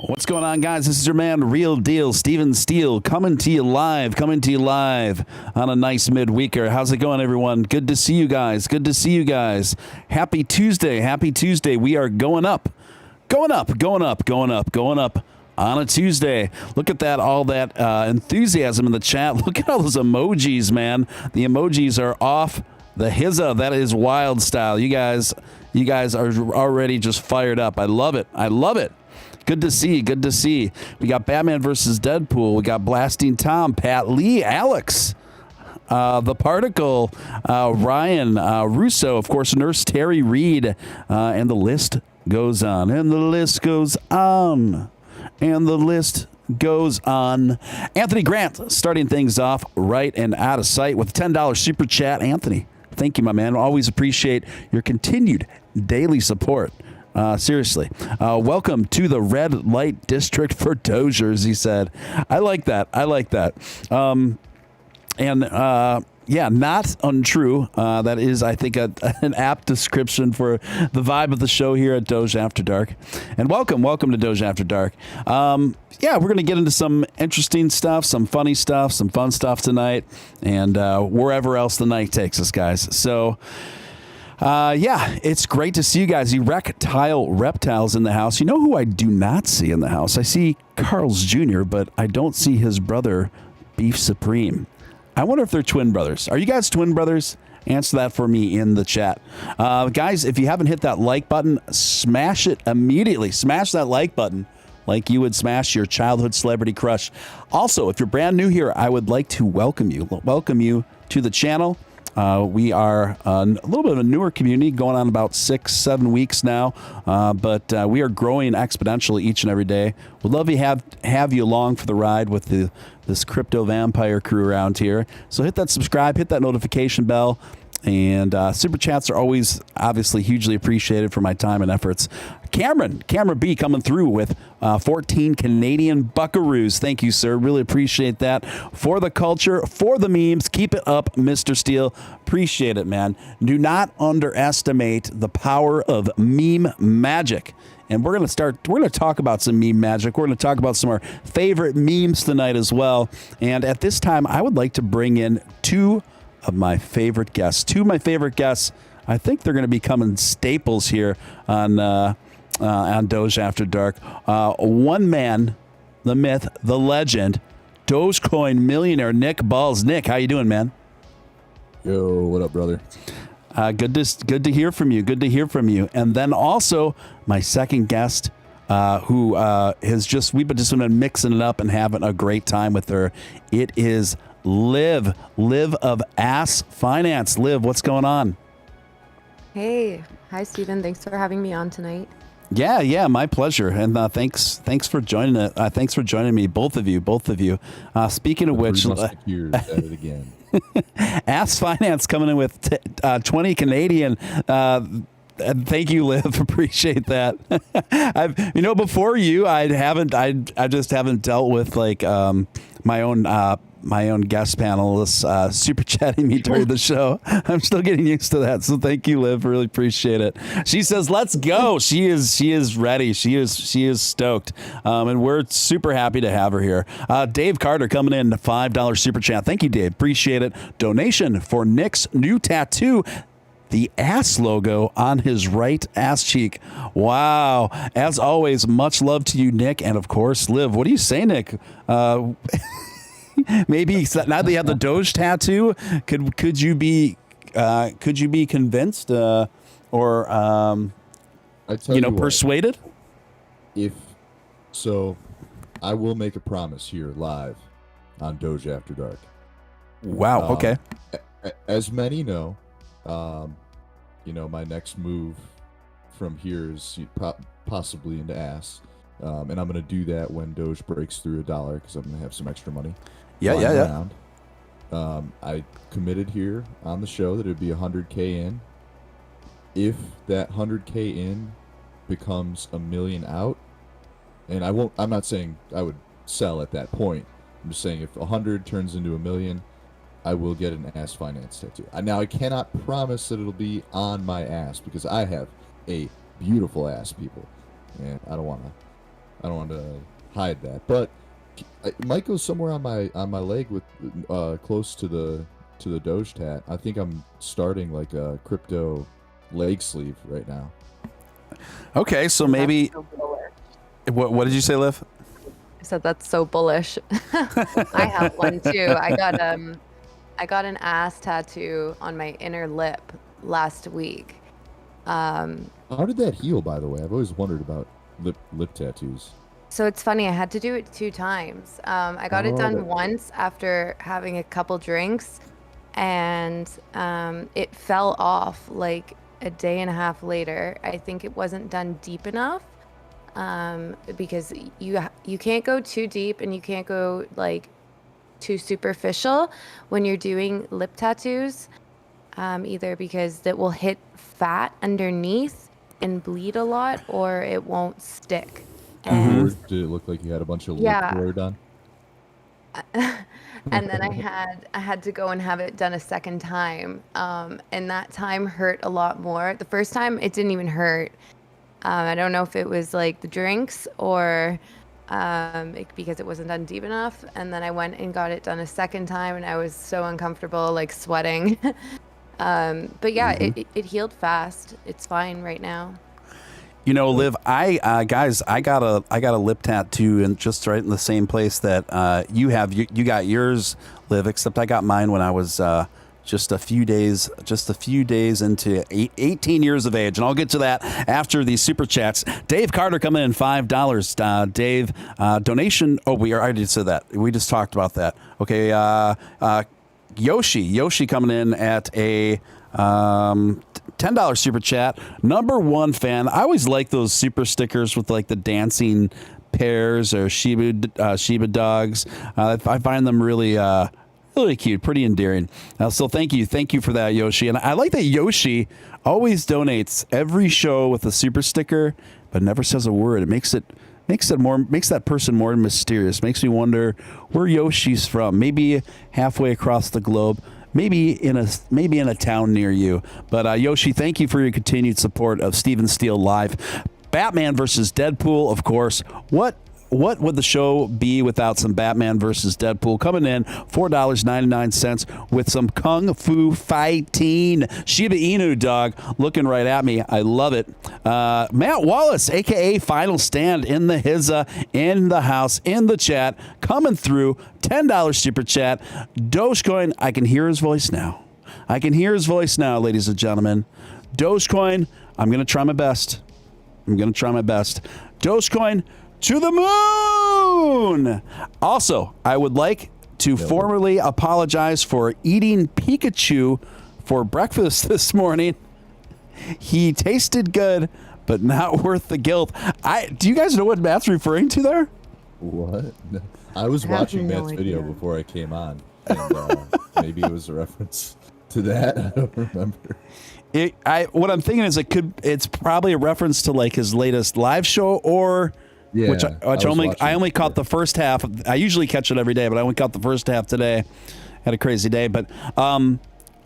What's going on, guys? This is your man, Real Deal, Steven Steele, coming to you live on a nice midweeker. How's it going, everyone? Good to see you guys. Happy Tuesday. We are going up on a Tuesday. Look at that, all that enthusiasm in the chat. Look at all those emojis, man. The emojis are off the hizza. That is wild style. You guys are already just fired up. I love it. Good to see. We got Batman versus Deadpool. We got Blasting Tom, Pat Lee, Alex, The Particle, Ryan, Russo, of course, Nurse Terry Reed, and the list goes on. Anthony Grant starting things off right and out of sight with $10 super chat. Anthony, thank you, my man. Always appreciate your continued daily support. Seriously. Welcome to the red light district for Dozers, he said. I like that. Not untrue. That is, I think, an apt description for the vibe of the show here at Doge After Dark. And welcome to Doge After Dark. We're going to get into some interesting stuff, some funny stuff, some fun stuff tonight, and wherever else the night takes us, guys. So, it's great to see you guys. Erectile Reptiles in the house. You know who I do not see in the house? I see Carl's Jr., but I don't see his brother, Beef Supreme. I wonder if they're twin brothers. Are you guys twin brothers? Answer that for me in the chat. Guys, if you haven't hit that like button, smash it immediately. Smash that like button like you would smash your childhood celebrity crush. Also, if you're brand new here, I would like to welcome you to the channel. We are a little bit of a newer community, going on about 6-7 weeks now, but we are growing exponentially each and every day. We'd love to have you along for the ride with this crypto vampire crew around here. So hit that subscribe, hit that notification bell, and super chats are always obviously hugely appreciated for my time and efforts. Cameron B coming through with 14 Canadian buckaroos. Thank you, sir. Really appreciate that. For the culture, for the memes. Keep it up, Mr. Steele. Appreciate it, man. Do not underestimate the power of meme magic. And we're going to talk about some meme magic. We're going to talk about some of our favorite memes tonight as well. And at this time, I would like to bring in two of my favorite guests. I think they're going to be becoming staples here on Doge After Dark. One man, the myth, the legend, Dogecoin millionaire Nick Balls. Nick, how you doing, man? Yo, what up, brother? Good to hear from you. And then also my second guest, who we've just been mixing it up and having a great time with her. It is Liv of Ass Finance. Liv, what's going on? Hey, hi Steven. Thanks for having me on tonight. Yeah, my pleasure. And thanks for joining it. Thanks for joining me, both of you. Speaking of which, at it again. Ass Finance coming in with 20 Canadian. Thank you, Liv. Appreciate that. Before you, I just haven't dealt with like my own guest panelists super chatting me during the show. I'm still getting used to that. So thank you, Liv. Really appreciate it. She says, let's go. She is ready. She is stoked. And we're super happy to have her here. Dave Carter coming in, $5 super chat. Thank you, Dave. Appreciate it. Donation for Nick's new tattoo, the ass logo on his right ass cheek. Wow. As always, much love to you, Nick. And of course, Liv. What do you say, Nick? Maybe now that you have the Doge tattoo, could you be convinced or persuaded? If so, I will make a promise here live on Doge After Dark. Wow. Okay. As many know, my next move from here is possibly into ass, and I'm going to do that when Doge breaks through $1 because I'm going to have some extra money. Yeah. I committed here on the show that it'd be 100K in. If that 100K in becomes $1 million out, and I'm not saying I would sell at that point. I'm just saying if 100 turns into $1 million, I will get an ass finance tattoo. Now I cannot promise that it'll be on my ass because I have a beautiful ass, people, and I don't want to want to hide that, but it might go somewhere on my leg with close to the Doge tat. I think I'm starting like a crypto leg sleeve right now. Okay, so maybe. So bullish. What did you say, Liv? I said that's so bullish. I have one too. I got an ass tattoo on my inner lip last week. How did that heal, by the way? I've always wondered about lip tattoos. So it's funny, I had to do it 2 times. I got it done once after having a couple drinks, and it fell off like a day and a half later. I think it wasn't done deep enough, because you can't go too deep and you can't go like too superficial when you're doing lip tattoos, either because that will hit fat underneath and bleed a lot, or it won't stick. And Did it look like you had a bunch of lip glare done? And then I had to go and have it done a second time, and that time hurt a lot more. The first time it didn't even hurt. I don't know if it was like the drinks or because it wasn't done deep enough. And then I went and got it done a second time, and I was so uncomfortable, like sweating. But yeah, it healed fast. It's fine right now. You know, Liv, I got a lip tattoo and just right in the same place that you have. You got yours, Liv, except I got mine when I was just a few days into 18 years of age, and I'll get to that after these super chats. Dave Carter coming in $5. Dave, donation. Oh, we already said that. We just talked about that. Okay, Yoshi coming in at a $10 super chat. Number 1 fan. I always like those super stickers with like the dancing pears or Shiba dogs. I find them really cute, pretty endearing. So thank you for that, Yoshi. And I like that Yoshi always donates every show with a super sticker, but never says a word. It makes that person more mysterious. Makes me wonder where Yoshi's from. Maybe halfway across the globe. Maybe in a town near you. But Yoshi, thank you for your continued support of Steven Steele Live. Batman versus Deadpool, of course. What would the show be without some Batman versus Deadpool? Coming in $4.99 with some kung fu fighting. Shiba Inu, dog, looking right at me. I love it. Matt Wallace, a.k.a. Final Stand, in the hizza, in the house, in the chat, coming through. $10 super chat. Dogecoin, I can hear his voice now. Ladies and gentlemen. Dogecoin, I'm going to try my best. Dogecoin, to the moon! Also, I would like to formally apologize for eating Pikachu for breakfast this morning. He tasted good, but not worth the guilt. Do you guys know what Matt's referring to there? What? I was watching Matt's video before I came on, and maybe it was a reference to that. I don't remember. What I'm thinking is it's probably a reference to like his latest live show, or which I only caught the first half. I usually catch it every day, but I only caught the first half today. Had a crazy day, but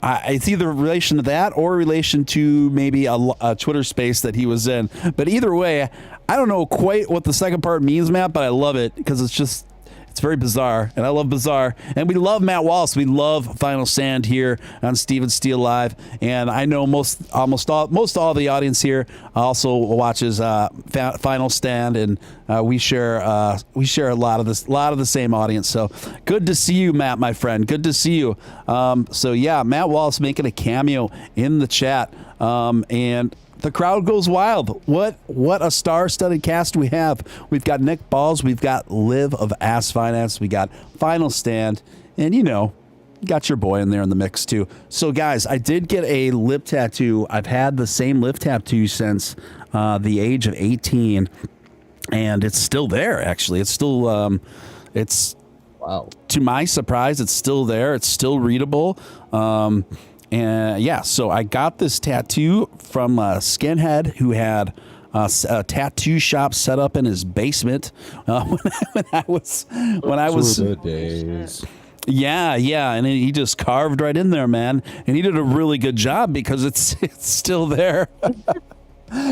it's either relation to that or relation to maybe a Twitter space that he was in. But either way, I don't know quite what the second part means, Matt, but I love it because it's very bizarre, and I love bizarre. And we love Matt Wallace. We love Final Stand here on Steven Steele Live. And I know most all the audience here also watches Final Stand, and we share a lot of the same audience. So good to see you, Matt, my friend. Good to see you. So yeah, Matt Wallace making a cameo in the chat, and the crowd goes wild. What a star-studded cast we have. We've got Nick Balls. We've got Liv of Ass Finance. We got Final Stand. And, you got your boy in there in the mix, too. So, guys, I did get a lip tattoo. I've had the same lip tattoo since the age of 18. And it's still there, actually. It's still, wow. To my surprise, it's still there. It's still readable. And yeah, so I got this tattoo from a skinhead who had a tattoo shop set up in his basement when I was the days. Yeah, and he just carved right in there, man. And he did a really good job because it's still there.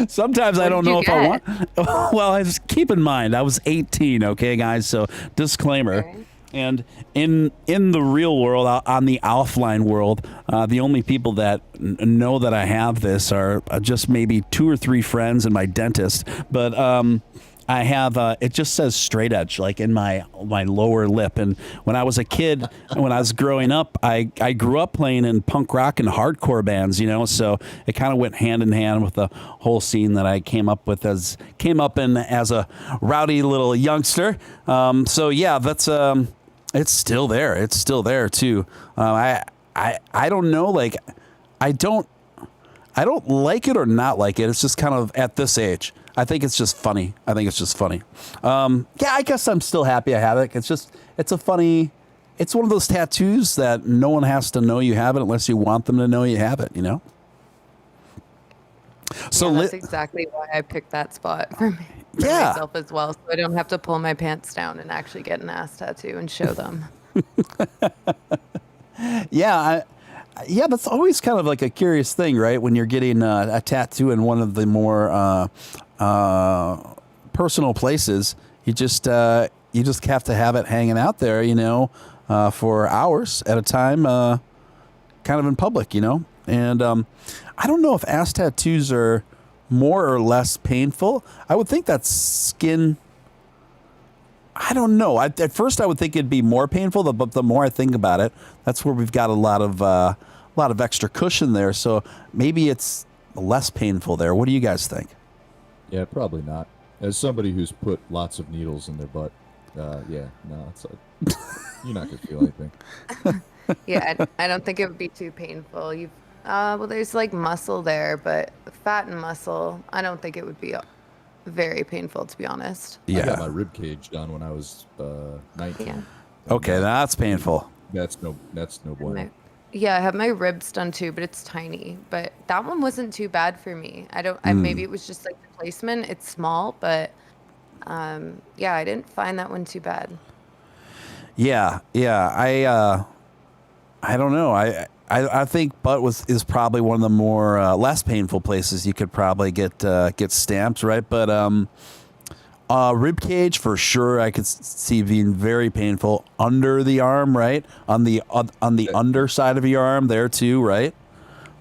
Sometimes I don't did know you if I get? want. Well, keep in mind I was 18. Okay, guys. So disclaimer. Okay. And in the real world, on the offline world, the only people that know that I have this are just maybe 2 or 3 friends and my dentist. But I have it just says straight edge, like in my lower lip. And when I was a kid, when I was growing up, I grew up playing in punk rock and hardcore bands, you know. So it kind of went hand in hand with the whole scene that I came up in as a rowdy little youngster. So yeah, that's it's still there. It's still there too. I don't know. Like I don't like it or not like it. It's just kind of at this age. I think it's just funny. Yeah, I guess I'm still happy I have it. It's one of those tattoos that no one has to know you have it unless you want them to know you have it, you know? So that's exactly why I picked that spot for myself as well. So I don't have to pull my pants down and actually get an ass tattoo and show them. Yeah, that's always kind of like a curious thing, right? When you're getting a tattoo in one of the more personal places, you just have to have it hanging out there, you know, for hours at a time, kind of in public, you know. And I don't know if ass tattoos are more or less painful. I would think that skin. I don't know. At first, I would think it'd be more painful, but the more I think about it, that's where we've got a lot of extra cushion there. So maybe it's less painful there. What do you guys think? Yeah, probably not. As somebody who's put lots of needles in their butt, it's you're not gonna feel anything. Yeah, I don't think it would be too painful. Well, there's like muscle there, but fat and muscle, I don't think it would be very painful, to be honest. Yeah. I got my rib cage done when I was 19. Yeah. Okay, that's painful. That's no bueno. Yeah, I have my ribs done too, but it's tiny. But that one wasn't too bad for me. Maybe it was just like the placement. It's small, but yeah, I didn't find that one too bad. Yeah. I don't know. I think butt is probably one of the more less painful places you could probably get stamped, right? But rib cage for sure, I could see being very painful. Under the arm, right? On the underside of your arm there too, right?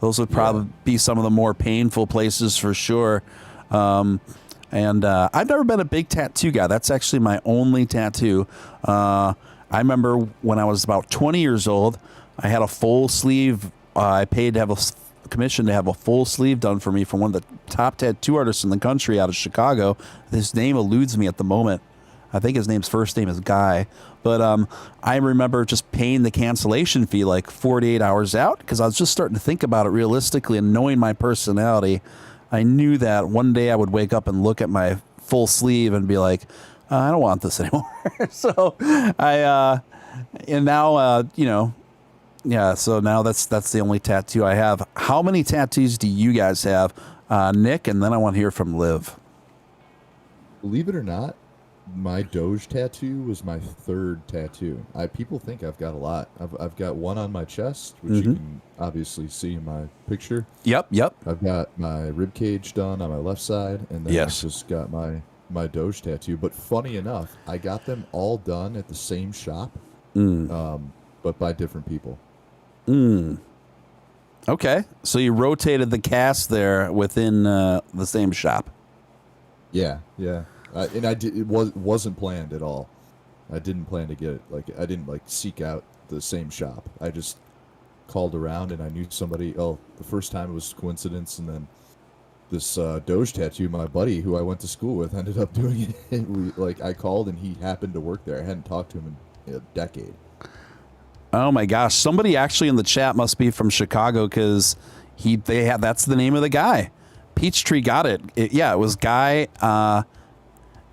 Those would probably be some of the more painful places for sure. And I've never been a big tattoo guy. That's actually my only tattoo. I remember when I was about 20 years old, I had a full sleeve. I paid to have a commission to have a full sleeve done for me from one of the top tattoo artists in the country out of Chicago. His name eludes me at the moment. I think his first name is Guy. But I remember just paying the cancellation fee like 48 hours out because I was just starting to think about it realistically, and knowing my personality, I knew that one day I would wake up and look at my full sleeve and be like, I don't want this anymore. So so now that's the only tattoo I have. How many tattoos do you guys have, Nick? And then I want to hear from Liv. Believe it or not, my Doge tattoo was my 3rd tattoo. People think I've got a lot. I've got one on my chest, which you can obviously see in my picture. Yep. I've got my rib cage done on my left side, and then I've just got my Doge tattoo. But funny enough, I got them all done at the same shop, but by different people. Okay, so you rotated the cast there within the same shop. Yeah. And it wasn't planned at all. I didn't plan to get it. I didn't seek out the same shop. I just called around and I knew somebody. Oh, the first time it was coincidence, and then this Doge tattoo, my buddy who I went to school with ended up doing it. I called and he happened to work there. I hadn't talked to him in a decade. Oh my gosh! Somebody actually in the chat must be from Chicago because that's the name of the guy. Peachtree got it. It was Guy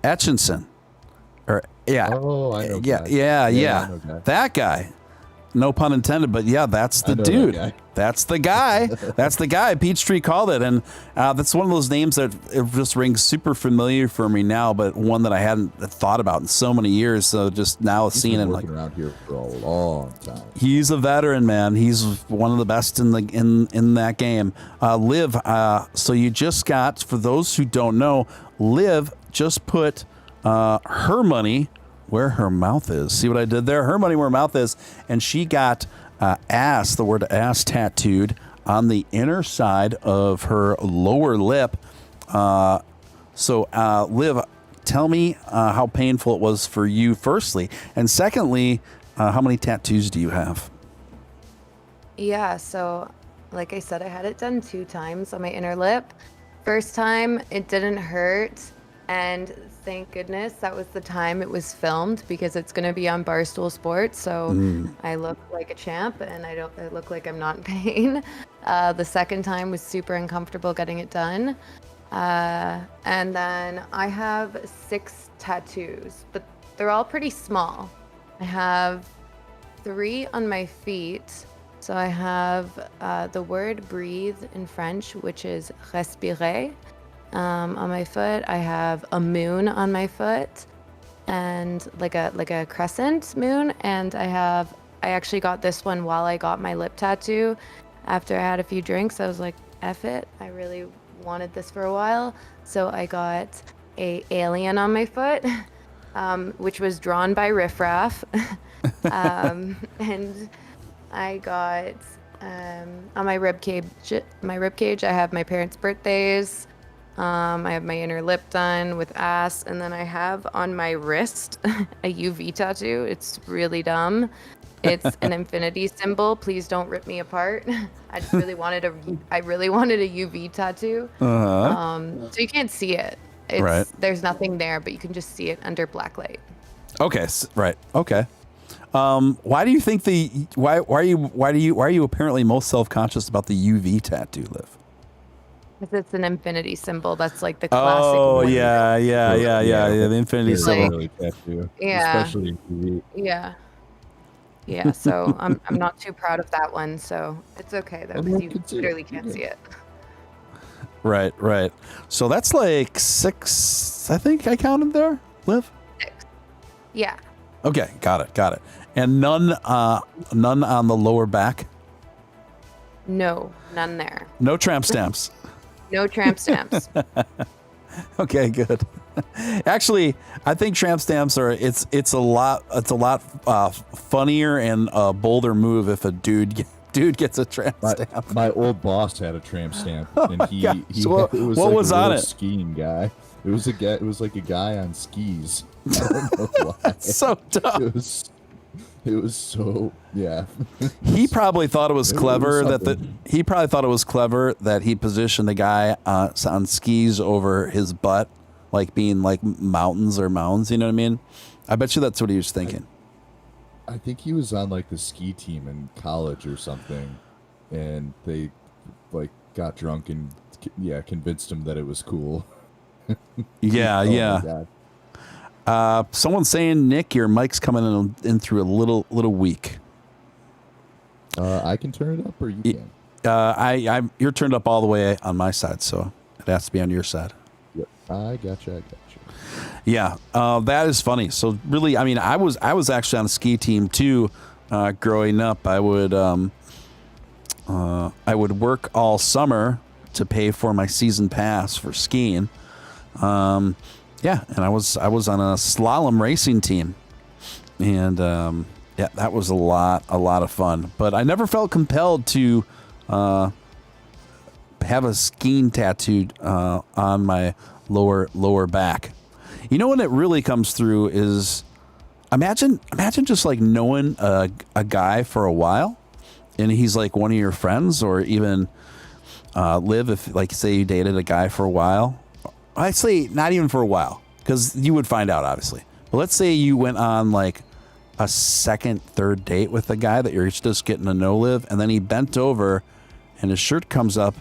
Etchinson. Oh, I know. Yeah. I know Guy. That guy. No pun intended, but yeah, that's the dude. That's the guy. That's the guy. Peachtree called it, and that's one of those names that it just rings super familiar for me now, but one that I hadn't thought about in so many years. So just now seeing him like around here for a long time. He's a veteran, man. He's one of the best in the in that game. Liv, so you just got, for those who don't know, Liv just put her money where her mouth is. See what I did there? Her money where her mouth is, and she got the word ass tattooed on the inner side of her lower lip. So Liv, tell me how painful it was for you, firstly, and secondly, how many tattoos do you have? Yeah, so like I said, I had it done 2 times on my inner lip. First time, it didn't hurt, and thank goodness that was the time it was filmed, because it's going to be on Barstool Sports, so I look like a champ, and I look like I'm not in pain. The second time was super uncomfortable getting it done. And then I have 6 tattoos, but they're all pretty small. I have 3 on my feet. So I have the word breathe in French, which is respirer. On my foot, I have a moon on my foot, and like a crescent moon. And I actually got this one while I got my lip tattoo. After I had a few drinks, I was like, F it. I really wanted this for a while. So I got a alien on my foot, which was drawn by Riff Raff. And I got on my rib cage. I have my parents' birthdays. I have my inner lip done with ass, and then I have on my wrist a UV tattoo. It's really dumb. It's an infinity symbol. Please don't rip me apart. I really wanted a UV tattoo. So you can't see it. Right. There's nothing there, but you can just see it under black light. Okay. Right. Okay. Why do you think why are you apparently most self-conscious about the UV tattoo, Liv? Because it's an infinity symbol. That's like the classic. Oh, yeah. The infinity symbol. Tattoo, yeah. Especially in TV. Yeah. Yeah. So I'm not too proud of that one. So it's okay though, because you literally can't see it. Right. So that's like 6. I think I counted there, Liv. 6. Yeah. Okay. Got it. And none on the lower back. No, none there. No tramp stamps. No tramp stamps. Okay, good. Actually, I think tramp stamps are it's a lot funnier and a bolder move if a dude gets a tramp stamp. My old boss had a tramp stamp, and what was on it? Skiing guy. It was like a guy on skis. I don't know why. That's so dumb. It was so, yeah. He probably thought it was clever that he positioned the guy on skis over his butt, like being like mountains or mounds. You know what I mean? I bet you that's what he was thinking. I think he was on like the ski team in college or something, and they like got drunk and convinced him that it was cool. Yeah. Someone's saying, Nick, your mic's coming in through a little weak. I can turn it up, or you can. You're turned up all the way on my side, so it has to be on your side. Yep. I gotcha. Yeah, that is funny. So really, I mean, I was actually on a ski team too. Growing up, I would work all summer to pay for my season pass for skiing. Yeah, and I was on a slalom racing team, and that was a lot of fun. But I never felt compelled to have a skiing tattooed on my lower back. You know when it really comes through is imagine just like knowing a guy for a while, and he's like one of your friends, or even Liv, if like say you dated a guy for a while. I'd say not even for a while, because you would find out, obviously. But let's say you went on like a second, third date with a guy that you're just getting to know, Liv, and then he bent over and his shirt comes up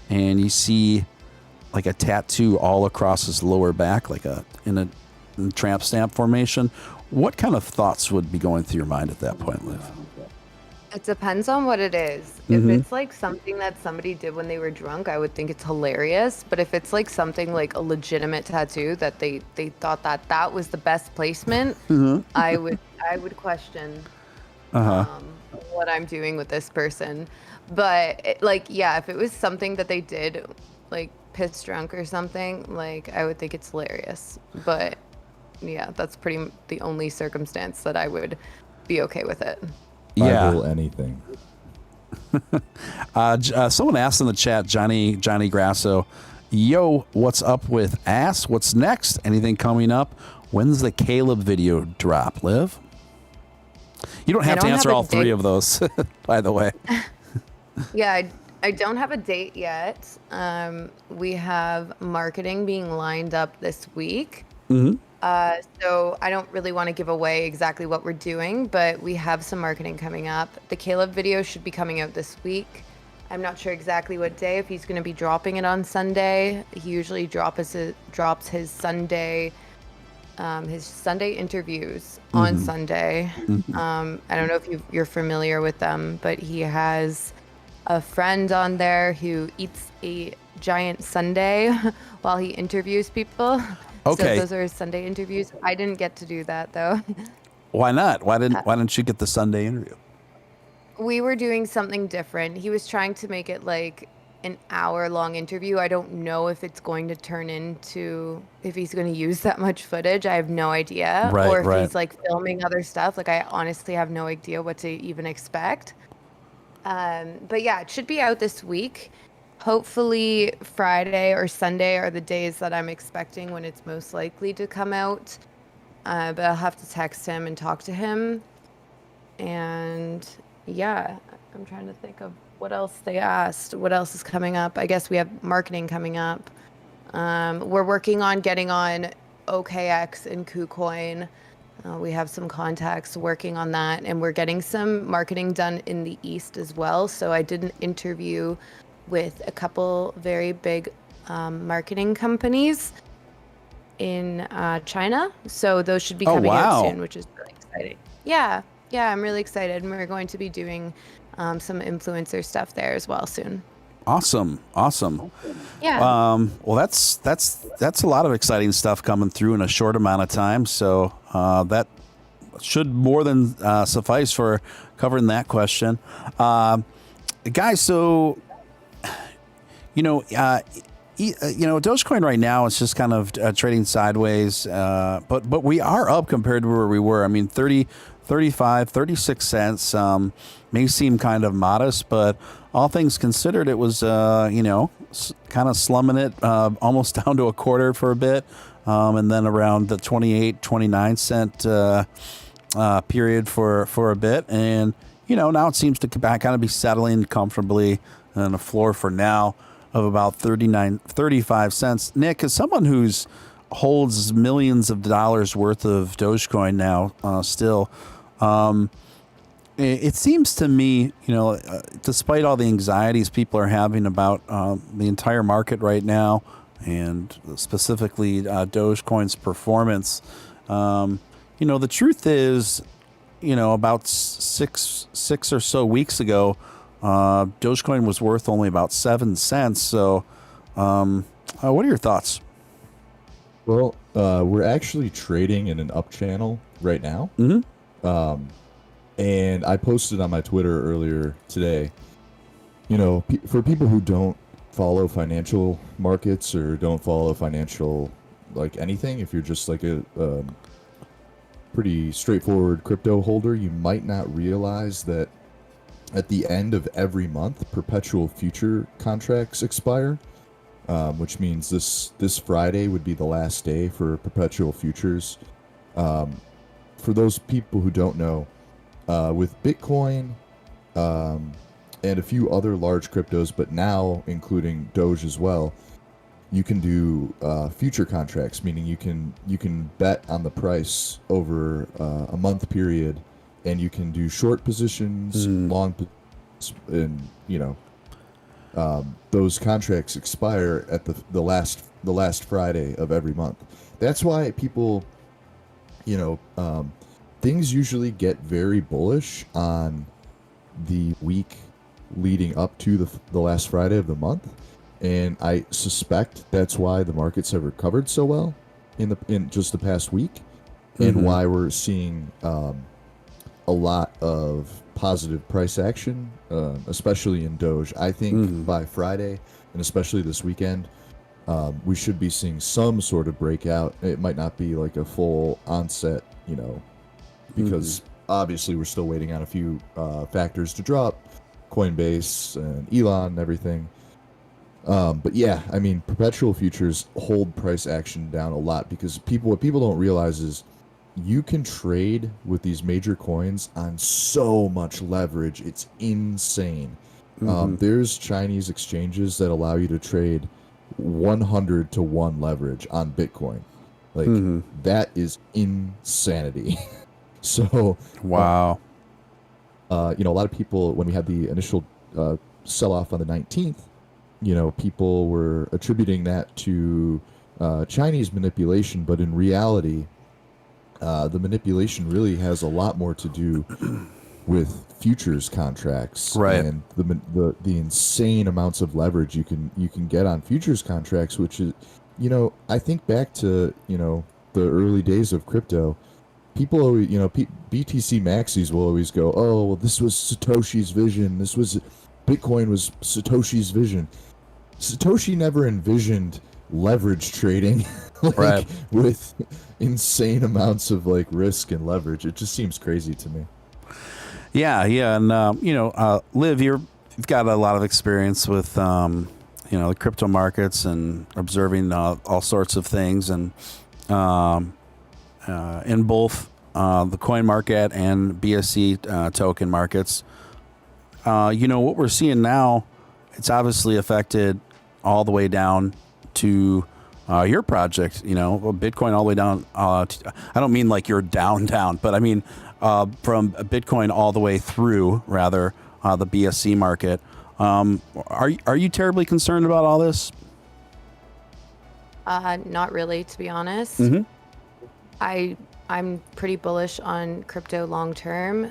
and you see like a tattoo all across his lower back, like in a tramp stamp formation. What kind of thoughts would be going through your mind at that point, Liv? It depends on what it is. If it's like something that somebody did when they were drunk, I would think it's hilarious. But if it's like something like a legitimate tattoo that they thought that that was the best placement, I would question what I'm doing with this person. But if it was something that they did like piss drunk or something, like I would think it's hilarious. But yeah, that's pretty the only circumstance that I would be okay with it. Bible anything. Someone asked in the chat, Johnny Grasso, yo, what's up with ass? What's next? Anything coming up? When's the Caleb video drop, Liv? You don't have to answer all three of those, by the way. Yeah, I don't have a date yet. We have marketing being lined up this week. So I don't really want to give away exactly what we're doing, but we have some marketing coming up. The Caleb video should be coming out this week. I'm not sure exactly what day, if he's going to be dropping it on Sunday. He usually drops his Sunday interviews on Sunday. I don't know if you're familiar with them, but he has a friend on there who eats a giant sundae while he interviews people. Okay. So those are his Sunday interviews. I didn't get to do that though. Why not? Why didn't you get the Sunday interview? We were doing something different. He was trying to make it like an hour-long interview. I don't know if it's going to turn into, if he's going to use that much footage. I have no idea. Right, or if right. he's like filming other stuff. Like I honestly have no idea what to even expect. But yeah, it should be out this week. Hopefully Friday or Sunday are the days that I'm expecting when it's most likely to come out. But I'll have to text him and talk to him. And yeah, I'm trying to think of what else they asked. What else is coming up? I guess we have marketing coming up. We're working on getting on OKX and KuCoin. We have some contacts working on that, and we're getting some marketing done in the East as well. So I did an interview with a couple very big marketing companies in China. So those should be coming out soon, which is really exciting. Yeah, I'm really excited. And we're going to be doing some influencer stuff there as well soon. Awesome. Yeah. Well, that's a lot of exciting stuff coming through in a short amount of time. So that should more than suffice for covering that question. Guys, so Dogecoin right now is just kind of trading sideways, but we are up compared to where we were. I mean, 30, 35, 36 cents may seem kind of modest, but all things considered, it was, kind of slumming it almost down to a quarter for a bit, and then around the 28, 29 cent period for a bit. And, now it seems to kind of be settling comfortably on a floor for now of about 35 cents. Nick, as someone who's holds millions of dollars worth of Dogecoin now, still, it seems to me, despite all the anxieties people are having about the entire market right now, and specifically Dogecoin's performance, the truth is, about six or so weeks ago, Dogecoin was worth only about 7 cents. So, what are your thoughts? Well, we're actually trading in an up channel right now. And I posted on my Twitter earlier today, for people who don't follow financial markets or don't follow financial, anything, if you're just like a pretty straightforward crypto holder, you might not realize that at the end of every month, perpetual future contracts expire, which means this Friday would be the last day for perpetual futures. For those people who don't know, with Bitcoin and a few other large cryptos, but now including Doge as well, you can do future contracts, meaning you can bet on the price over a month period. And you can do short positions, long, and those contracts expire at the last Friday of every month. That's why people, things usually get very bullish on the week leading up to the last Friday of the month, and I suspect that's why the markets have recovered so well in just the past week, and why we're seeing a lot of positive price action, especially in Doge. I think by Friday, and especially this weekend, we should be seeing some sort of breakout. It might not be like a full onset, because obviously we're still waiting on a few factors to drop, Coinbase and Elon and everything. But yeah, I mean, perpetual futures hold price action down a lot because what people don't realize is you can trade with these major coins on so much leverage. It's insane. There's Chinese exchanges that allow you to trade 100 to 1 leverage on Bitcoin. Like that is insanity. So wow. A lot of people, when we had the initial sell-off on the 19th, people were attributing that to Chinese manipulation, but in reality, the manipulation really has a lot more to do with futures contracts, right? And the insane amounts of leverage you can get on futures contracts, which is, I think back to the early days of crypto. People always, BTC maxis will always go, oh, well, this was Satoshi's vision. Bitcoin was Satoshi's vision. Satoshi never envisioned leverage trading with insane amounts of risk and leverage. It just seems crazy to me. Yeah. And, Liv, you've got a lot of experience with, the crypto markets and observing all sorts of things. And, in both the coin market and BSC token markets. What we're seeing now, it's obviously affected all the way down to your project, Bitcoin all the way down. I don't mean like you're down, but I mean from Bitcoin all the way through, rather, the BSC market. Are you terribly concerned about all this? Not really, to be honest. I'm pretty bullish on crypto long term.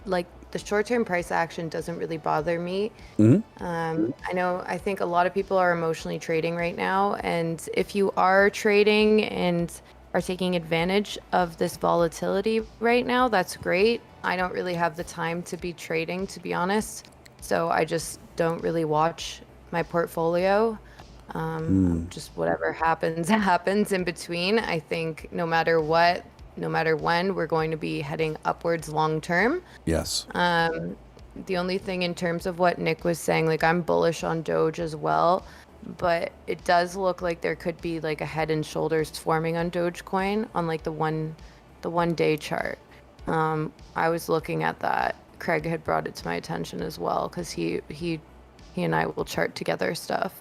Like the short term price action doesn't really bother me. I think a lot of people are emotionally trading right now, and if you are trading and are taking advantage of this volatility right now, that's great. I don't really have the time to be trading, to be honest, so I just don't really watch my portfolio. Just whatever happens in between. I think no matter when, we're going to be heading upwards long term. Yes. The only thing in terms of what Nick was saying, I'm bullish on Doge as well, but it does look like there could be a head and shoulders forming on Dogecoin on the 1 day chart. I was looking at that. Craig had brought it to my attention as well because he and I will chart together stuff.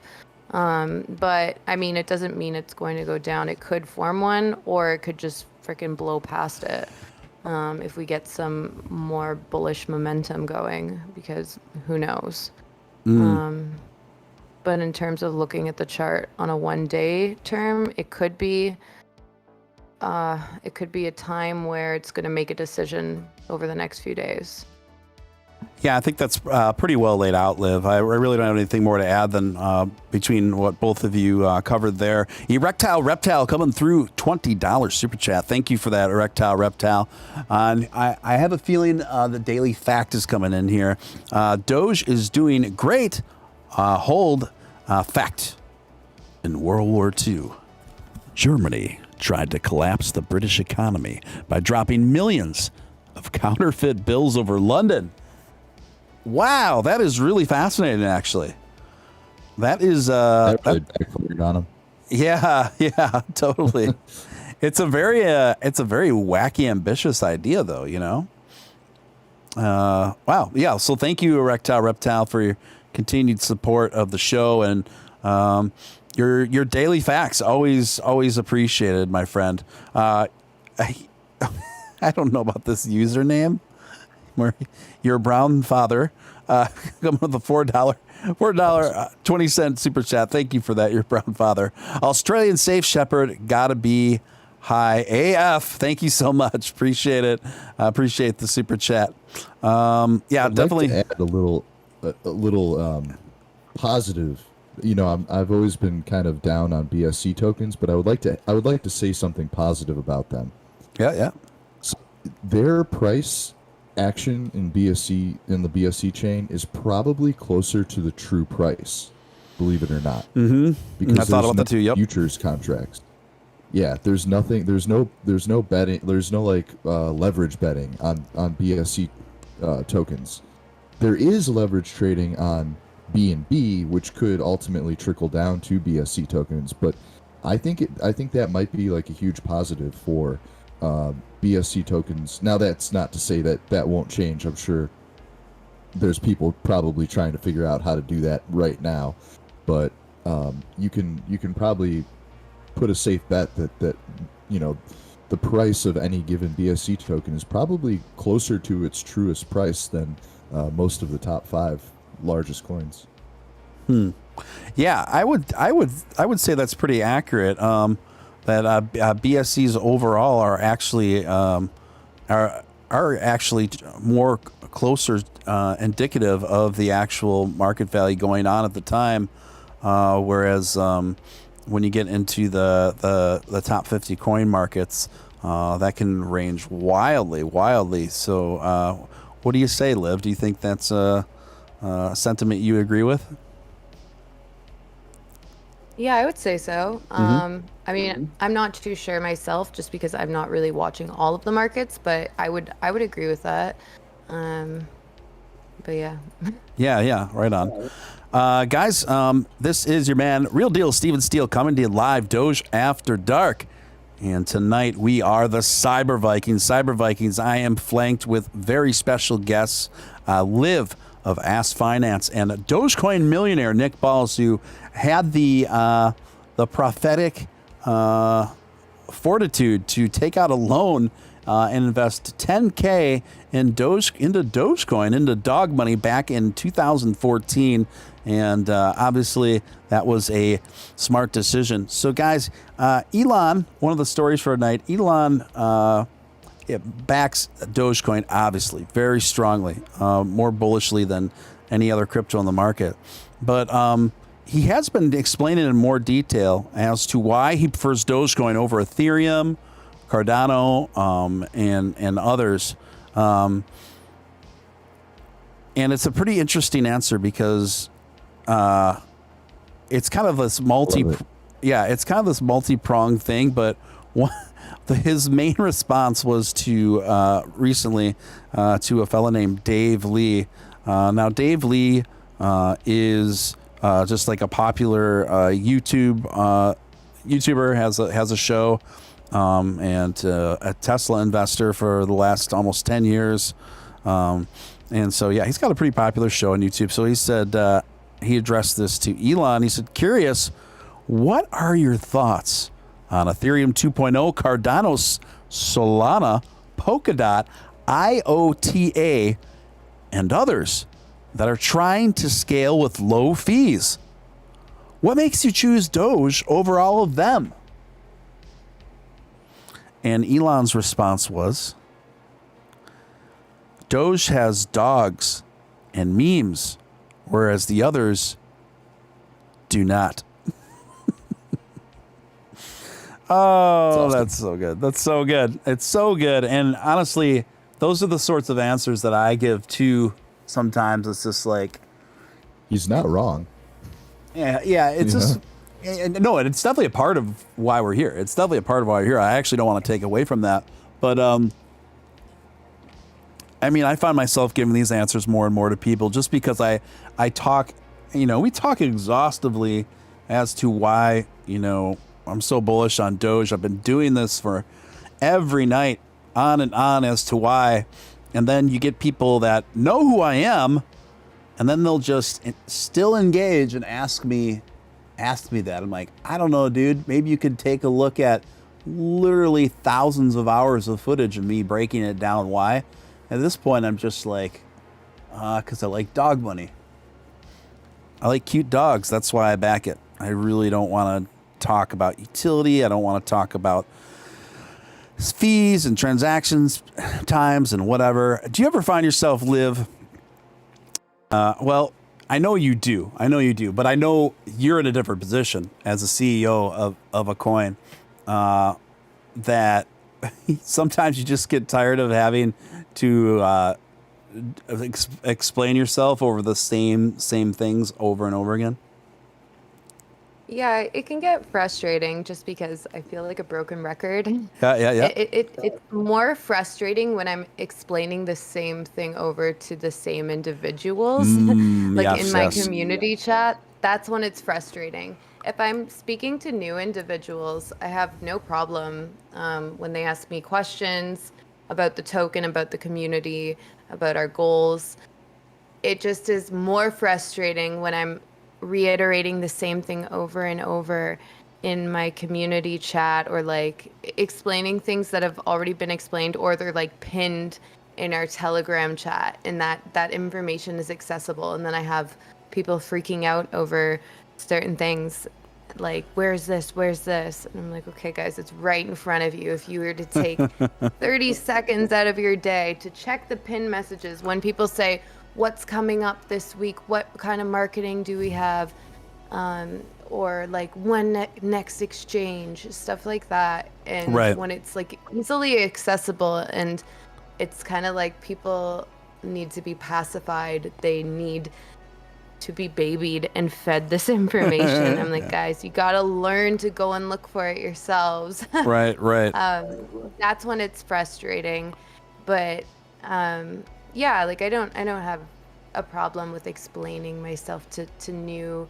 But I mean, it doesn't mean it's going to go down. It could form one, or it could just freaking blow past it if we get some more bullish momentum going, because who knows. But in terms of looking at the chart on a 1 day term, it could be a time where it's going to make a decision over the next few days. Yeah, I think that's pretty well laid out, Liv. I really don't have anything more to add than between what both of you covered there. Erectile Reptile coming through, $20 super chat. Thank you for that, Erectile Reptile. And I have a feeling the daily fact is coming in here. Doge is doing great. Hold fact. In World War II, Germany tried to collapse the British economy by dropping millions of counterfeit bills over London. Wow, that is really fascinating, actually. That is that really backfired on him. Yeah, totally. It's a very wacky, ambitious idea, though. Wow, yeah. So thank you, Erectile Reptile, for your continued support of the show, and your daily facts always appreciated, my friend. I don't know about this username. Where your brown father coming with a $4.20 super chat. Thank you for that, your brown father. Australian Safe Shepherd, gotta be high AF. Thank you so much. Appreciate it. I appreciate the super chat. Yeah, I'd definitely like to add a little positive. I've always been kind of down on BSC tokens, but I would like to say something positive about them. Yeah. So their price action in the BSC chain is probably closer to the true price, believe it or not. Mm-hmm. Because I thought about that too. Yep. Futures contracts. Yeah, there's no betting, there's no leverage betting on BSC tokens. There is leverage trading on BNB, which could ultimately trickle down to BSC tokens, but I think that might be like a huge positive for BSC tokens. Now, that's not to say that won't change. I'm sure there's people probably trying to figure out how to do that right now, but you can probably put a safe bet that the price of any given BSC token is probably closer to its truest price than most of the top 5 largest coins. Yeah, I would say that's pretty accurate. That BSCs overall are actually more closer indicative of the actual market value going on at the time, whereas when you get into the top 50 coin markets, that can range wildly. So, what do you say, Liv? Do you think that's a sentiment you agree with? Yeah, I would say so. I mean, I'm not too sure myself, just because I'm not really watching all of the markets, but I would agree with that. But yeah. Yeah, right on. Guys, this is your man, Real Deal Steven Steele, coming to you live, Doge After Dark. And tonight we are the Cyber Vikings. Cyber Vikings, I am flanked with very special guests, Liv of Ask Finance and Dogecoin millionaire Nick Balls, who had the prophetic fortitude to take out a loan and invest $10K into Dogecoin, into dog money back in 2014. And obviously that was a smart decision. So guys, Elon, one of the stories for tonight, Elon backs Dogecoin, obviously, very strongly, more bullishly than any other crypto on the market. But he has been explaining in more detail as to why he prefers Dogecoin over Ethereum, Cardano, and others. And it's a pretty interesting answer because it's kind of this multi-pronged thing. But his main response was to recently to a fellow named Dave Lee. Now, Dave Lee is just like a popular YouTuber, has a show, and a Tesla investor for the last almost 10 years. And so, yeah, he's got a pretty popular show on YouTube. So he said, he addressed this to Elon. He said, curious, what are your thoughts on Ethereum 2.0, Cardano, Solana, Polkadot, IOTA, and others that are trying to scale with low fees? What makes you choose Doge over all of them? And Elon's response was, Doge has dogs and memes, whereas the others do not. Oh, that's so good. That's so good. It's so good. And honestly, those are the sorts of answers that I give too. Sometimes it's just like, he's not wrong. Yeah. It's just, no, it's definitely a part of why we're here. I actually don't want to take away from that. But, I mean, I find myself giving these answers more and more to people just because I talk, we talk exhaustively as to why, I'm so bullish on Doge. I've been doing this for every night on and on as to why. And then you get people that know who I am, and then they'll just still engage and ask me that. I'm like, I don't know, dude. Maybe you could take a look at literally thousands of hours of footage of me breaking it down. Why? At this point, I'm just like, because I like dog money. I like cute dogs. That's why I back it. I really don't want to talk about utility. I don't want to talk about fees and transactions times and whatever. Do you ever find yourself, Liv? Well, I know you do, but I know you're in a different position as a CEO of a coin, that sometimes you just get tired of having to explain yourself over the same things over and over again. Yeah, it can get frustrating just because I feel like a broken record. Yeah. It's more frustrating when I'm explaining the same thing over to the same individuals. Like in my community chat, that's when it's frustrating. If I'm speaking to new individuals, I have no problem when they ask me questions about the token, about the community, about our goals. It just is more frustrating when I'm reiterating the same thing over and over in my community chat, or like explaining things that have already been explained, or they're like pinned in our Telegram chat, and that information is accessible. And then I have people freaking out over certain things, like, where's this? And I'm like, okay, guys, it's right in front of you. If you were to take 30 seconds out of your day to check the pin messages when people say, what's coming up this week? What kind of marketing do we have? Or like when next exchange, stuff like that. And when it's like easily accessible, and it's kind of like people need to be pacified. They need to be babied and fed this information. I'm like, guys, you got to learn to go and look for it yourselves. Right. That's when it's frustrating. But yeah, like I don't have a problem with explaining myself to new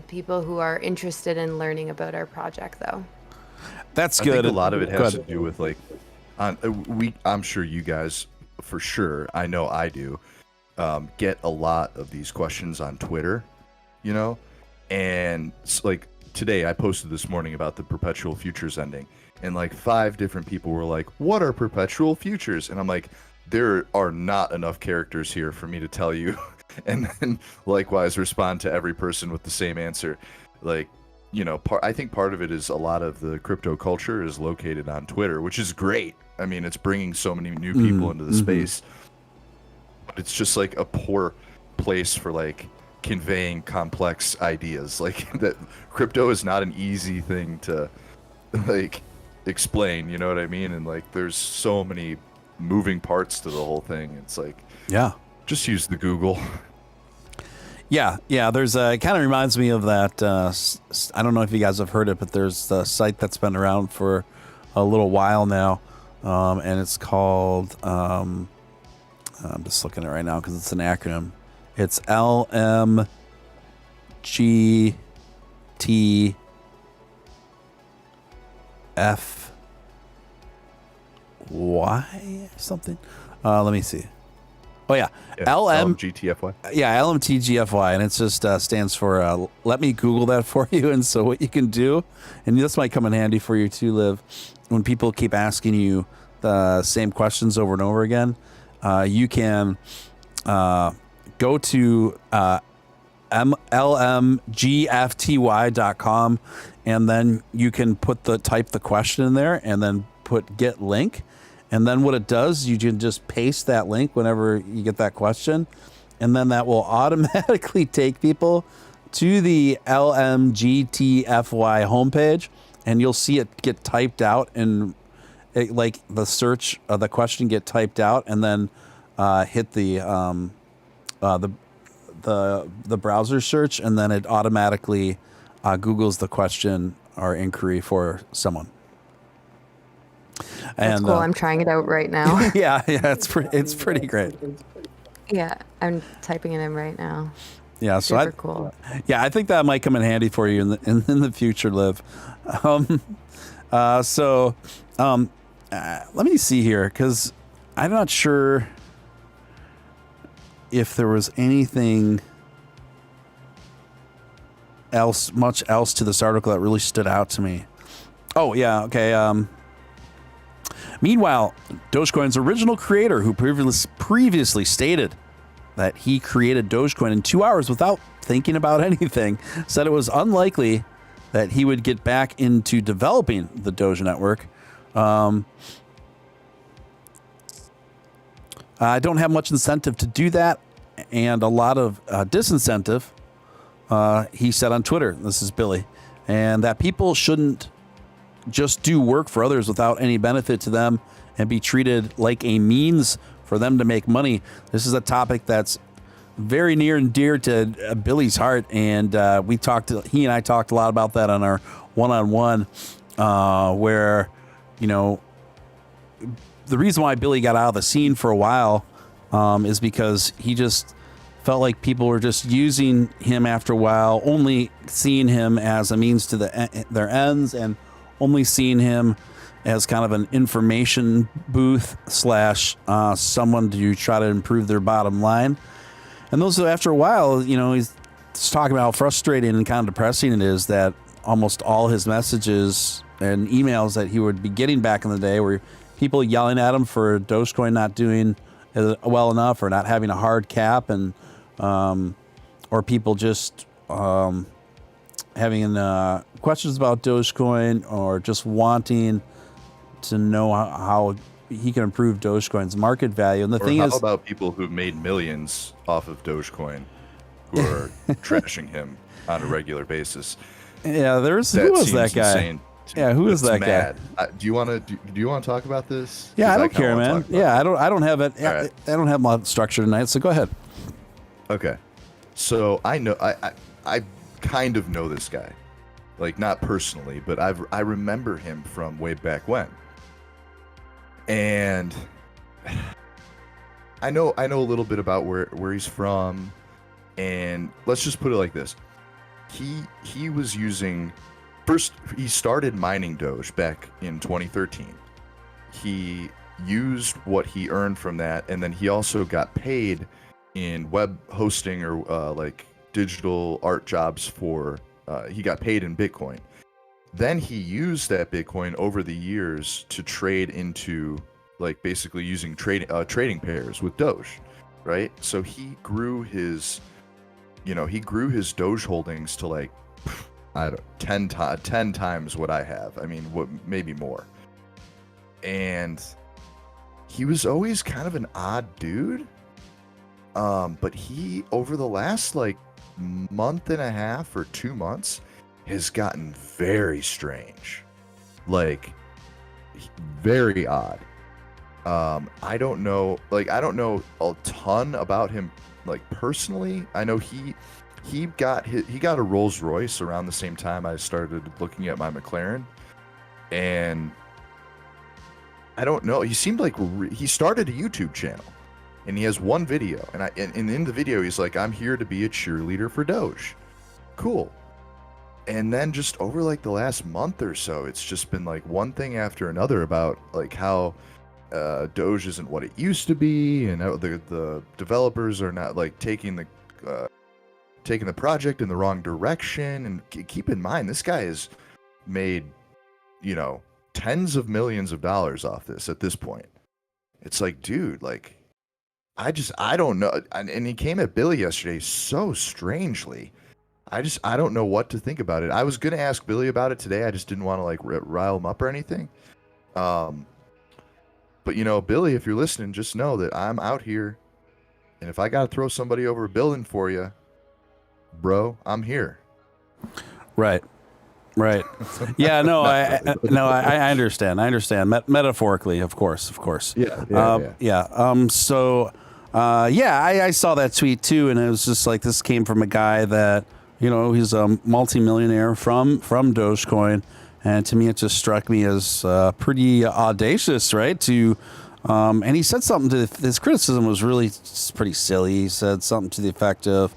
people who are interested in learning about our project, though. That's good. I think a lot of it has to do with like, I'm sure you guys, for sure, I know I do, get a lot of these questions on Twitter, you know, and like today I posted this morning about the perpetual futures ending, and like 5 different people were like, what are perpetual futures? And I'm like, there are not enough characters here for me to tell you. And then likewise respond to every person with the same answer. Like, you know, I think part of it is a lot of the crypto culture is located on Twitter, which is great. I mean, it's bringing so many new people into the space. But it's just like a poor place for like conveying complex ideas. Like that crypto is not an easy thing to like explain, you know what I mean? And like there's so many moving parts to the whole thing. It's like, just use the Google. Yeah. There's it kind of reminds me of that. I don't know if you guys have heard it, but there's a site that's been around for a little while now, and it's called. I'm just looking at it right now because it's an acronym. It's LMGTFY something. Let me see. Oh yeah, LMGTFY. Yeah, LMTGFY, and it just stands for. Let me Google that for you. And so what you can do, and this might come in handy for you too, Liv, when people keep asking you the same questions over and over again, you can go to lmgfty.com, and then you can type the question in there, and then put get link. And then what it does, you can just paste that link whenever you get that question, and then that will automatically take people to the LMGTFY homepage, and you'll see it get typed out, and like the search of the question get typed out, and then hit the browser search, and then it automatically Googles the question or inquiry for someone. That's cool. I'm trying it out right now. yeah, it's pretty great. Yeah, I'm typing it in right now. Yeah, super cool. Yeah, I think that might come in handy for you in the future, Liv. Let me see here, because I'm not sure if there was anything much else to this article that really stood out to me. Oh yeah, okay. Meanwhile, Dogecoin's original creator, who previously stated that he created Dogecoin in 2 hours without thinking about anything, said it was unlikely that he would get back into developing the Doge network I don't have much incentive to do that, and a lot of disincentive, he said on Twitter, this is Billy, and that people shouldn't just do work for others without any benefit to them and be treated like a means for them to make money. This is a topic that's very near and dear to Billy's heart, and he and I talked a lot about that on our one-on-one, where, you know, the reason why Billy got out of the scene for a while is because he just felt like people were just using him after a while, only seeing him as a means to their ends, and only seeing him as kind of an information booth / someone to try to improve their bottom line. And those, after a while, you know, he's talking about how frustrating and kind of depressing it is that almost all his messages and emails that he would be getting back in the day were people yelling at him for Dogecoin not doing well enough or not having a hard cap, and or people just having questions about Dogecoin, or just wanting to know how he can improve Dogecoin's market value. And the thing is, how about people who've made millions off of Dogecoin who are trashing him on a regular basis? Yeah, who was that guy? Yeah, who is that guy? Do you want to talk about this? Yeah, I don't care, man. Yeah, I don't have it. Right. I don't have my structure tonight, so go ahead. Okay, so I know I kind of know this guy, like not personally, but I remember him from way back when, and I know a little bit about where he's from, and let's just put it like this: he was using. First, he started mining Doge back in 2013. He used what he earned from that, and then he also got paid in web hosting or like digital art jobs for. He got paid in Bitcoin. Then he used that Bitcoin over the years to trade into, like, basically using trading pairs with Doge, right? So he grew his Doge holdings to like. I don't 10 times what I have. I mean, maybe more. And he was always kind of an odd dude. But he, over the last like month and a half or 2 months, has gotten very strange. Like, very odd. I don't know a ton about him, like, personally. I know he got a Rolls Royce around the same time I started looking at my McLaren, and I don't know. He seemed like he started a YouTube channel, and he has one video, and in the video he's like, "I'm here to be a cheerleader for Doge." Cool. And then just over like the last month or so, it's just been like one thing after another about like how Doge isn't what it used to be, and how the developers are not like taking the project in the wrong direction. And keep in mind, this guy has made, you know, tens of millions of dollars off this at this point. It's like, dude, like, I don't know. And he came at Billy yesterday so strangely. I don't know what to think about it. I was going to ask Billy about it today. I just didn't want to like rile him up or anything. But, you know, Billy, if you're listening, just know that I'm out here. And if I got to throw somebody over a building for you, bro, I'm here. Right. Yeah, no, I understand. I understand. Metaphorically, of course. Yeah. I saw that tweet too, and it was just like, this came from a guy that, you know, he's a multimillionaire from Dogecoin, and to me, it just struck me as pretty audacious, right? And he said something to his criticism was really pretty silly. He said something to the effect of,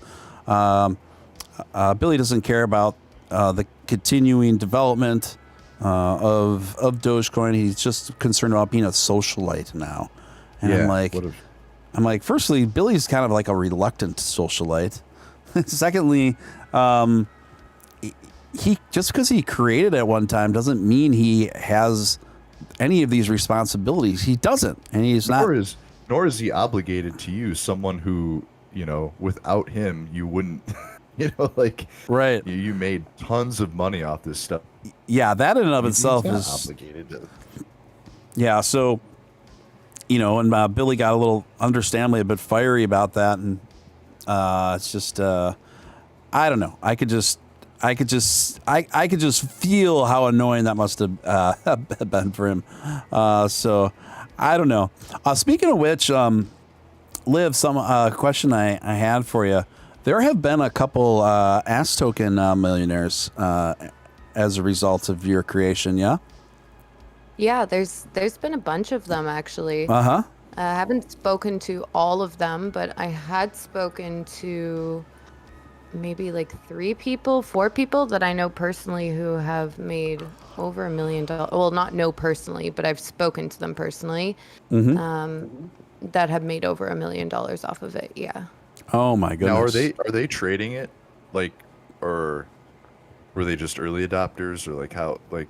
Billy doesn't care about the continuing development of Dogecoin. He's just concerned about being a socialite now. And I'm like, firstly, Billy's kind of like a reluctant socialite. Secondly, he just because he created at one time doesn't mean he has any of these responsibilities. He doesn't, and he's nor is he obligated to you, someone who, you know, without him you wouldn't. You know, like, right? You made tons of money off this stuff. Yeah, that in and of itself is obligated to. Yeah, so, and Billy got a little, understandably, a bit fiery about that, and it's just, I don't know. I could just feel how annoying that must have been for him. So, I don't know. Speaking of which, Liv, some question I had for you. There have been a couple Ass Token millionaires as a result of your creation, yeah? Yeah, there's been a bunch of them actually. Uh-huh. I haven't spoken to all of them, but I had spoken to maybe like 4 people that I know personally who have made over $1 million. Well, not know personally, but I've spoken to them personally. That have made over $1 million off of it. Yeah. Oh my goodness. Now, are they trading it, like, or were they just early adopters, or like how, like,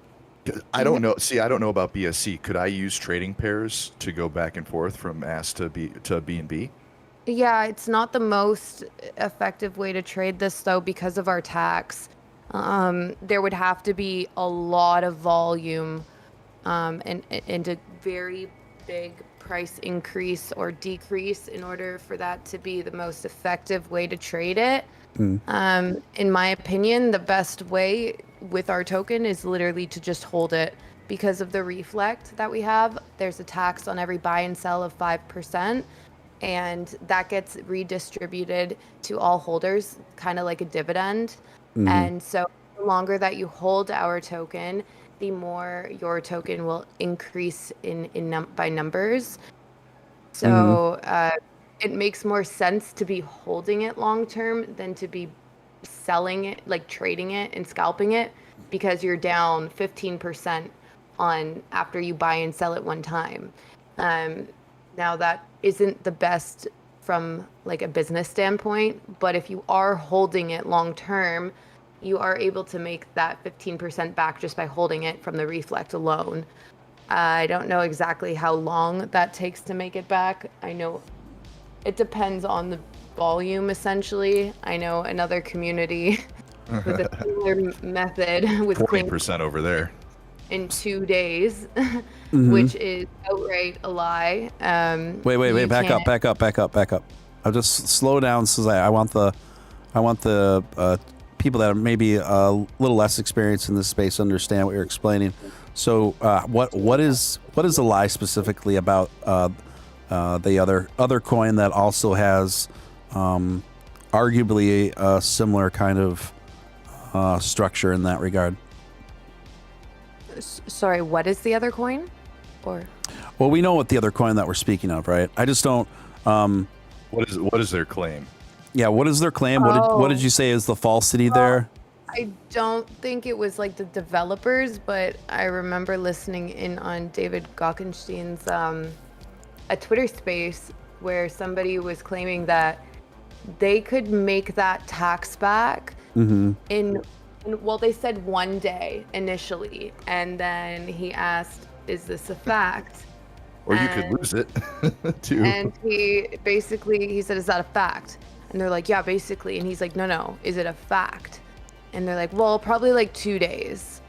I don't know. See, I don't know about BSC. Could I use trading pairs to go back and forth from ASS to B&B? Yeah, it's not the most effective way to trade this though because of our tax. There would have to be a lot of volume and a very big price increase or decrease in order for that to be the most effective way to trade it. In my opinion, the best way with our token is literally to just hold it because of the reflect that we have. There's a tax on every buy and sell of 5%, and that gets redistributed to all holders, kind of like a dividend. And so the longer that you hold our token, the more your token will increase by numbers. So it makes more sense to be holding it long term than to be selling it, like trading it and scalping it, because you're down 15% on after you buy and sell it one time. Now that isn't the best from like a business standpoint, but if you are holding it long term, you are able to make that 15% back just by holding it from the reflect alone. I don't know exactly how long that takes to make it back. I know it depends on the volume, essentially. I know another community with a similar method was 20% over there in 2 days, which is outright a lie. Wait, back up. I'll just slow down so I want the people that are maybe a little less experienced in this space to understand what you're explaining. So, what is a lie specifically about the other coin that also has arguably a similar kind of structure in that regard? Sorry, what is the other coin? Or well, we know what the other coin that we're speaking of, right? I just don't. What is their claim? Yeah, what is their claim? What did you say is the falsity there? I don't think it was like the developers, but I remember listening in on David Gockenstein's a Twitter space where somebody was claiming that they could make that tax back in well, they said 1 day initially, and then he asked, "Is this a fact?" Or you could lose it too. And he said, "Is that a fact?" And they're like, "Yeah, basically." And he's like, "No, is it a fact?" And they're like, "Well, probably like 2 days."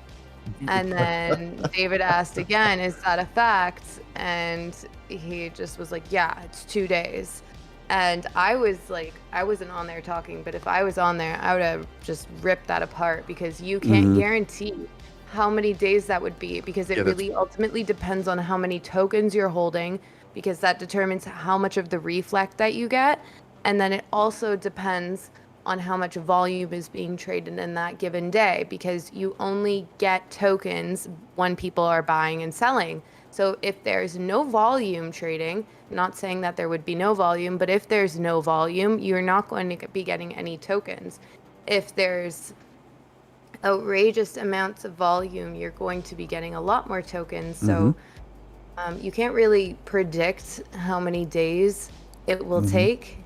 And then David asked again, "Is that a fact?" And he just was like, "Yeah, it's 2 days." And I was like, I wasn't on there talking, but if I was on there, I would have just ripped that apart, because you can't guarantee how many days that would be, because it really ultimately depends on how many tokens you're holding, because that determines how much of the reflect that you get. And then it also depends on how much volume is being traded in that given day, because you only get tokens when people are buying and selling. So if there's no volume trading, not saying that there would be no volume, but if there's no volume, you're not going to be getting any tokens. If there's outrageous amounts of volume, you're going to be getting a lot more tokens. So you can't really predict how many days it will take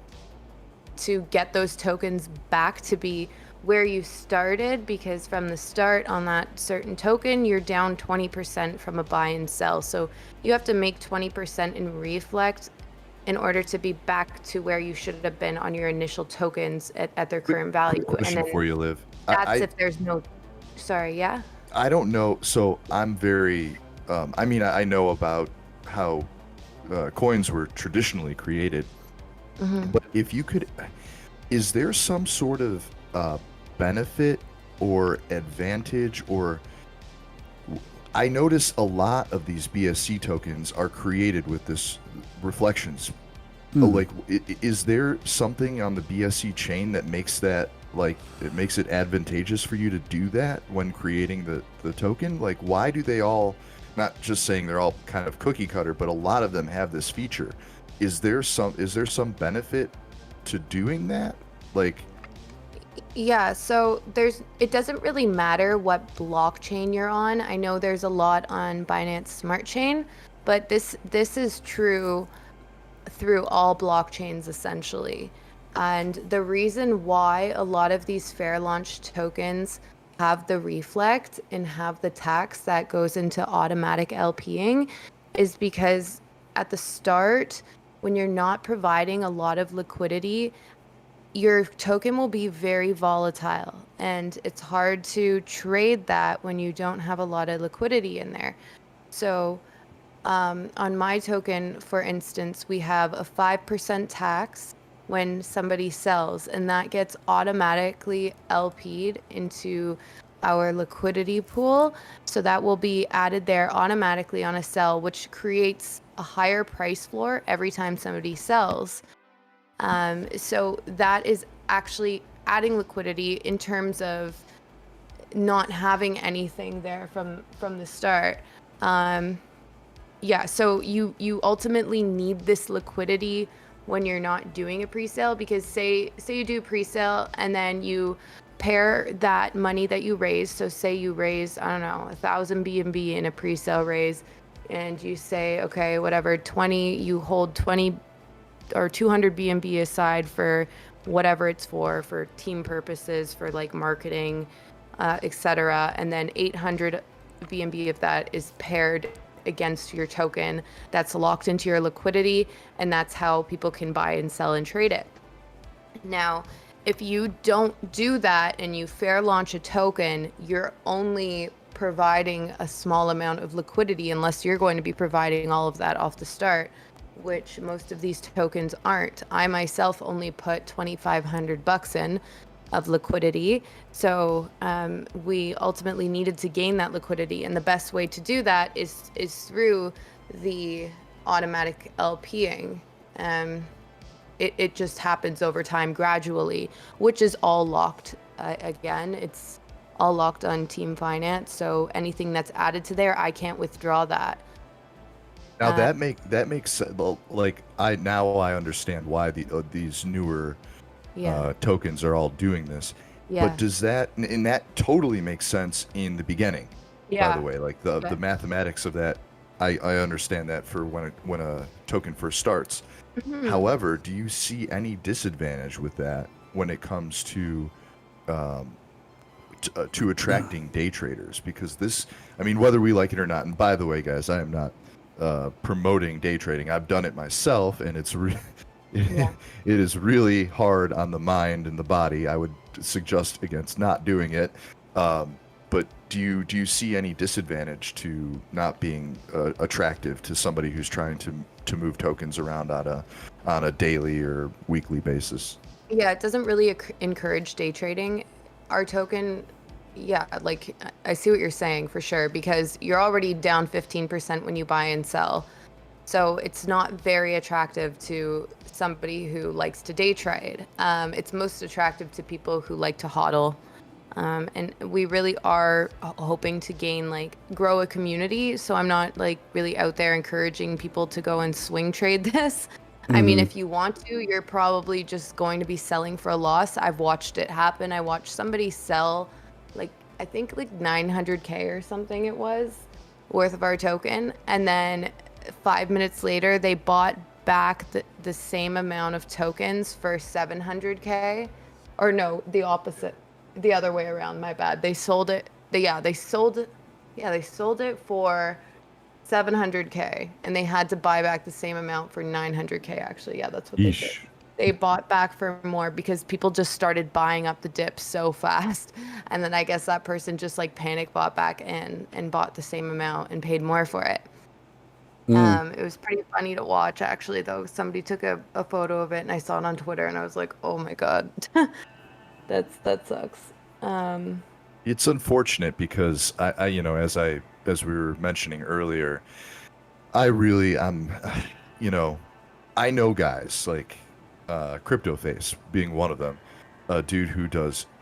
to get those tokens back to be where you started, because from the start on that certain token, you're down 20% from a buy and sell. So you have to make 20% in reflect in order to be back to where you should have been on your initial tokens at their current value. Question And then before you live. that's if there's no, sorry, yeah? I don't know. So I'm very I mean, I know about how coins were traditionally created, but if you could, is there some sort of benefit or advantage, or I notice a lot of these BSC tokens are created with this reflections. Like, is there something on the BSC chain that makes that, like, it makes it advantageous for you to do that when creating the token? Like, why do they all, not just saying they're all kind of cookie cutter, but a lot of them have this feature? Is there some benefit to doing that? Like, Yeah, so it doesn't really matter what blockchain you're on. I know there's a lot on Binance Smart Chain, but this is true through all blockchains essentially. And the reason why a lot of these fair launch tokens have the reflect and have the tax that goes into automatic LPing is because at the start, when you're not providing a lot of liquidity, your token will be very volatile, and it's hard to trade that when you don't have a lot of liquidity in there. So on my token, for instance, we have a 5% tax when somebody sells, and that gets automatically LP'd into our liquidity pool. So that will be added there automatically on a sell, which creates a higher price floor every time somebody sells. So that is actually adding liquidity in terms of not having anything there from the start. Yeah, so you ultimately need this liquidity when you're not doing a pre-sale, because say you do pre-sale and then you pair that money that you raise. So say you raise, I don't know, 1,000 BNB in a pre-sale raise, and you say, okay, whatever, 20, you hold 20 or 200 BNB aside for whatever it's for team purposes, for like marketing, etc. And then 800 BNB of that is paired against your token that's locked into your liquidity, and that's how people can buy and sell and trade it. Now, if you don't do that and you fair launch a token, you're only providing a small amount of liquidity, unless you're going to be providing all of that off the start, which most of these tokens aren't. I myself only put 2,500 bucks in of liquidity. So we ultimately needed to gain that liquidity. And the best way to do that is through the automatic LPing. It just happens over time gradually, which is all locked. Again, it's all locked on Team Finance. So anything that's added to there, I can't withdraw that. Now that makes sense. Well, like I understand why these newer tokens are all doing this. Yeah. But does that, and that totally makes sense in the beginning. Yeah. By the way, like the mathematics of that, I understand that for when a token first starts. Mm-hmm. However, do you see any disadvantage with that when it comes to attracting day traders? Because this, I mean, whether we like it or not, and by the way, guys, I am not promoting day trading. I've done it myself, and it's it is really hard on the mind and the body. I would suggest against not doing it. But do you see any disadvantage to not being attractive to somebody who's trying to move tokens around on a daily or weekly basis? Yeah, it doesn't really encourage day trading. Our token, yeah, like I see what you're saying for sure, because you're already down 15% when you buy and sell. So it's not very attractive to somebody who likes to day trade. It's most attractive to people who like to hodl. And we really are hoping to grow a community. So I'm not like really out there encouraging people to go and swing trade this. I mean, if you want to, you're probably just going to be selling for a loss. I've watched it happen. I watched somebody sell I think 900K or something it was worth of our token. And then 5 minutes later, they bought back the same amount of tokens for 700K. Or no, the opposite. The other way around, my bad. They sold it. They sold it for 700K, and they had to buy back the same amount for 900K actually. Yeah, that's what they did. they bought back for more because people just started buying up the dip so fast. And then I guess that person just like panic bought back in and bought the same amount and paid more for it. It was pretty funny to watch actually though. Somebody took a photo of it and I saw it on Twitter and I was like, oh my God, that sucks. It's unfortunate because I as we were mentioning earlier, I'm I know guys like Crypto Face being one of them, a dude who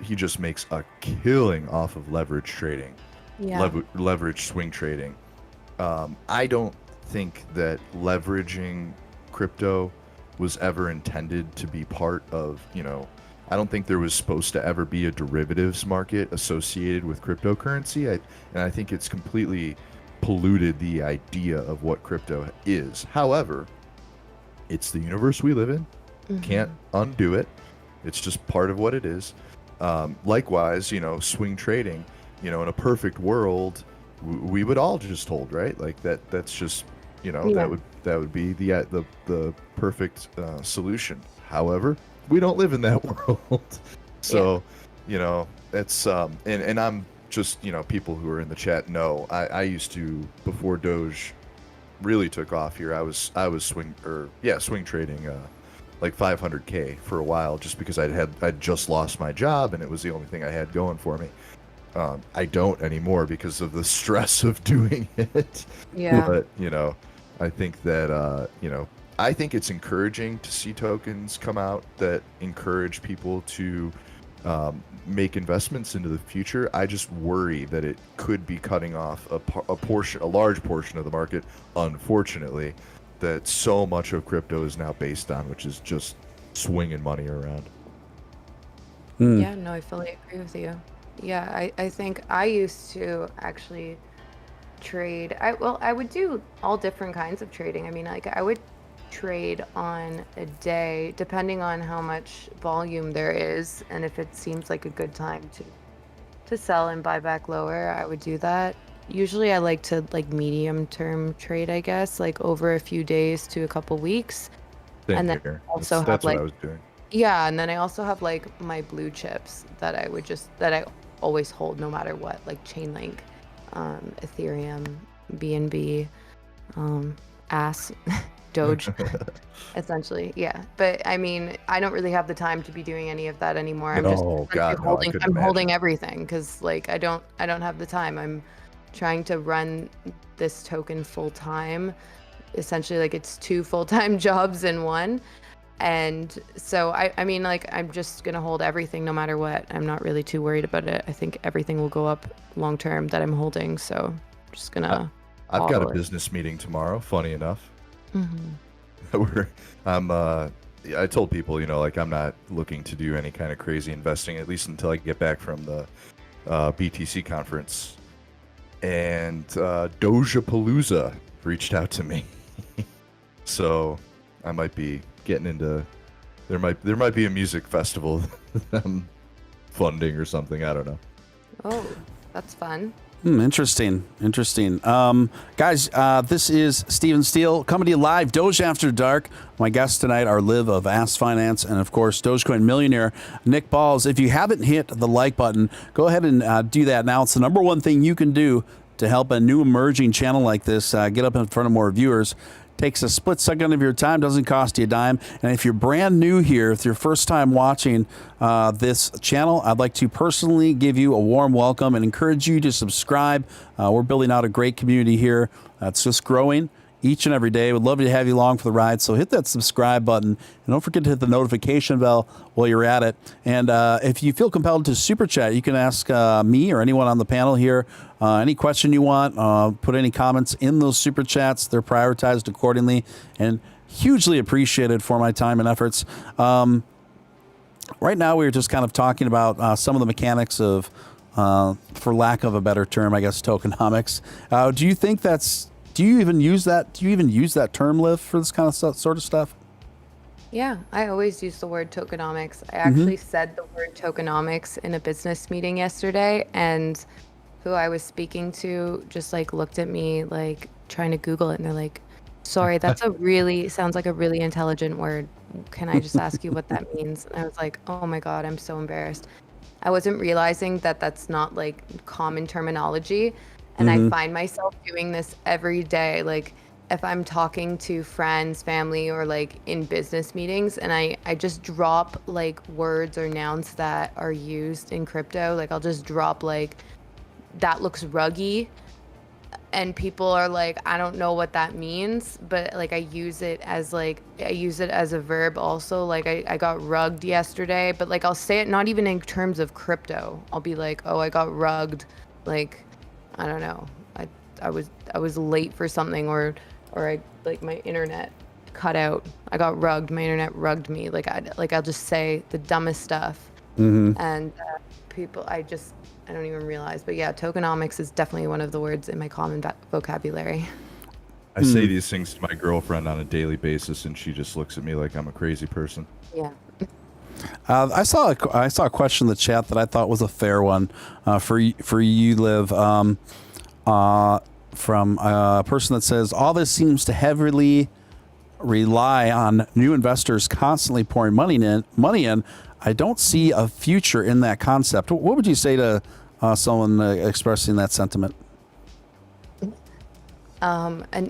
he just makes a killing off of leverage trading, leverage swing trading. I don't think that leveraging crypto was ever intended to be part of, I don't think there was supposed to ever be a derivatives market associated with cryptocurrency. I think it's completely polluted the idea of what crypto is. However, it's the universe we live in. Can't undo it. It's just part of what it is. Likewise, swing trading, in a perfect world, we would all just hold, right? Like that's just, that would be the perfect solution. However, we don't live in that world. So, it's and I'm just, people who are in the chat know I used to, before Doge really took off here, I was swing trading like 500K for a while, just because I'd just lost my job and it was the only thing I had going for me. I don't anymore because of the stress of doing it. Yeah. But, I think that, I think it's encouraging to see tokens come out that encourage people to make investments into the future. I just worry that it could be cutting off a large portion of the market, unfortunately, that so much of crypto is now based on, which is just swinging money around. Yeah, no, I fully agree with you. Yeah, I think I used to actually trade. I would do all different kinds of trading. I mean, like I would trade on a day depending on how much volume there is, and if it seems like a good time to sell and buy back lower, I would do that. Usually I like to medium term trade, I guess, like over a few days to a couple weeks. And then also that's what I was doing. Yeah, and then I also have like my blue chips that I always hold no matter what, like Chainlink, Ethereum, BNB, Doge, essentially. Yeah, but I mean, I don't really have the time to be doing any of that anymore. I'm holding everything because like I don't have the time. I'm trying to run this token full time, essentially, like it's 2 full-time jobs in one. And so I mean, like I'm just gonna hold everything no matter what. I'm not really too worried about it. I think everything will go up long term that I'm holding, so I'm just gonna I've got a business meeting tomorrow, funny enough. I told people, like I'm not looking to do any kind of crazy investing, at least until I get back from the BTC conference. And Dogepalooza reached out to me. So I might be getting into, there might be a music festival that I'm funding or something. I don't know. Oh, that's fun. Interesting. Guys, this is Steven Steele coming to you live, Doge After Dark. My guests tonight are Liv of Ask Finance and, of course, Dogecoin millionaire Nick Balls. If you haven't hit the like button, go ahead and do that now. It's the number one thing you can do to help a new emerging channel like this get up in front of more viewers. Takes a split second of your time, doesn't cost you a dime. And if you're brand new here, if it's your first time watching this channel, I'd like to personally give you a warm welcome and encourage you to subscribe. We're building out a great community here. It's just growing each and every day. We'd love to have you along for the ride. So hit that subscribe button and don't forget to hit the notification bell while you're at it. And if you feel compelled to super chat, you can ask me or anyone on the panel here any question you want. Put any comments in those super chats. They're prioritized accordingly and hugely appreciated for my time and efforts. Right now, we were just kind of talking about some of the mechanics of, for lack of a better term, I guess, tokenomics. Do you think that's Do you even use that? Do you even use that term, Liv, for this kind of sort of stuff? Yeah, I always use the word tokenomics. I actually said the word tokenomics in a business meeting yesterday, and who I was speaking to just like looked at me like trying to Google it, and they're like, "Sorry, that's sounds like a really intelligent word. can I just ask you what that means? And I was like, oh my God, I'm so embarrassed. I wasn't realizing that that's not like common terminology. And I find myself doing this every day. Like if I'm talking to friends, family, or like in business meetings, and I just drop like words or nouns that are used in crypto. Like I'll just drop like, that looks ruggy. And people are like, I don't know what that means, but like I use it as a verb also. Like I got rugged yesterday, but like I'll say it not even in terms of crypto. I'll be like, oh, I got rugged. Like, I don't know. I was late for something, or I like my internet cut out. I got rugged. My internet rugged me. I'll just say the dumbest stuff. And people, I don't even realize. But yeah, tokenomics is definitely one of the words in my common vocabulary. I say these things to my girlfriend on a daily basis, and she just looks at me like I'm a crazy person. Yeah. I saw a question in the chat that I thought was a fair one for you, Liv, from a person that says, all this seems to heavily rely on new investors constantly pouring money in. I don't see a future in that concept. What would you say to someone expressing that sentiment? A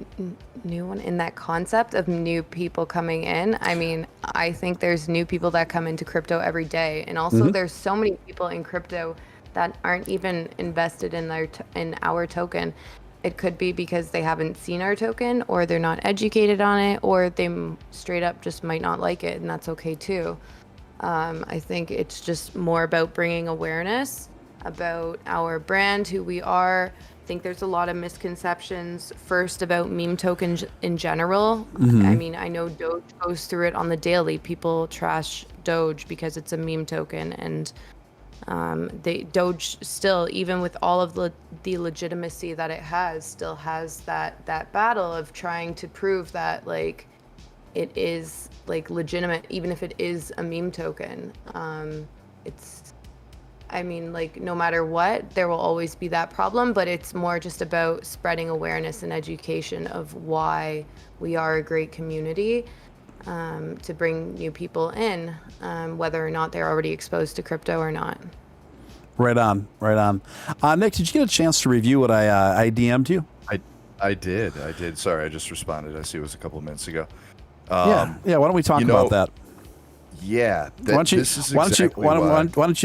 new one in that concept of new people coming in. I mean, I think there's new people that come into crypto every day, and also there's so many people in crypto that aren't even invested in our token. It could be because they haven't seen our token, or they're not educated on it, or they straight up just might not like it, and that's okay too. I think it's just more about bringing awareness about our brand, who we are. I think there's a lot of misconceptions first about meme tokens in general. I mean, I know Doge goes through it on the daily. People trash Doge because it's a meme token, and Doge still, even with all of the legitimacy that it has, still has that battle of trying to prove that like it is like legitimate, even if it is a meme token. I mean, like, no matter what, there will always be that problem, but it's more just about spreading awareness and education of why we are a great community, to bring new people in, whether or not they're already exposed to crypto or not. Right on. Nick, did you get a chance to review what I DM'd you? I did. Sorry, I just responded. I see it was a couple of minutes ago. Yeah. Why don't we talk about that? Yeah. Why don't you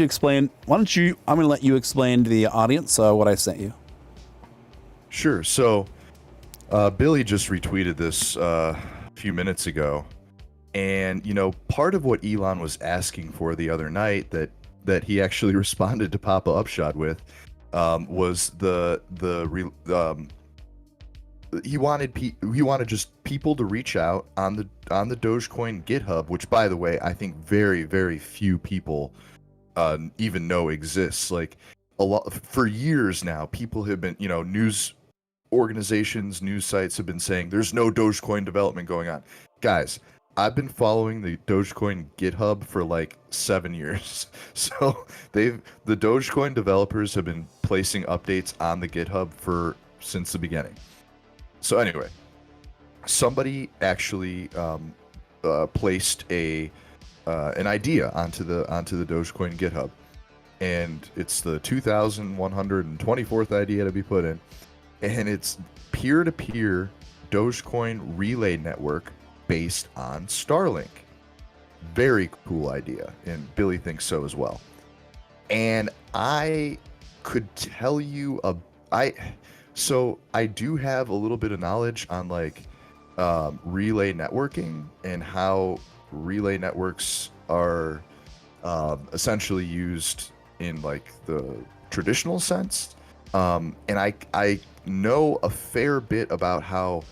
explain? I'm going to let you explain to the audience what I sent you. Sure. So, Billy just retweeted this a few minutes ago, and part of what Elon was asking for the other night that he actually responded to Papa Upshot with was he wanted just people to reach out on the Dogecoin GitHub, which, by the way, I think very, very few people even know exists. Like for years now, people have been, news organizations, news sites have been saying there's no Dogecoin development going on. Guys, I've been following the Dogecoin GitHub for like 7 years. So the Dogecoin developers have been placing updates on the GitHub since the beginning. So anyway, somebody actually placed an idea onto the Dogecoin GitHub, and it's the 2,124th idea to be put in, and it's peer-to-peer Dogecoin relay network based on Starlink. Very cool idea, and Billy thinks so as well. And I could tell you So I do have a little bit of knowledge on like relay networking and how relay networks are essentially used in like the traditional sense. And I know a fair bit about how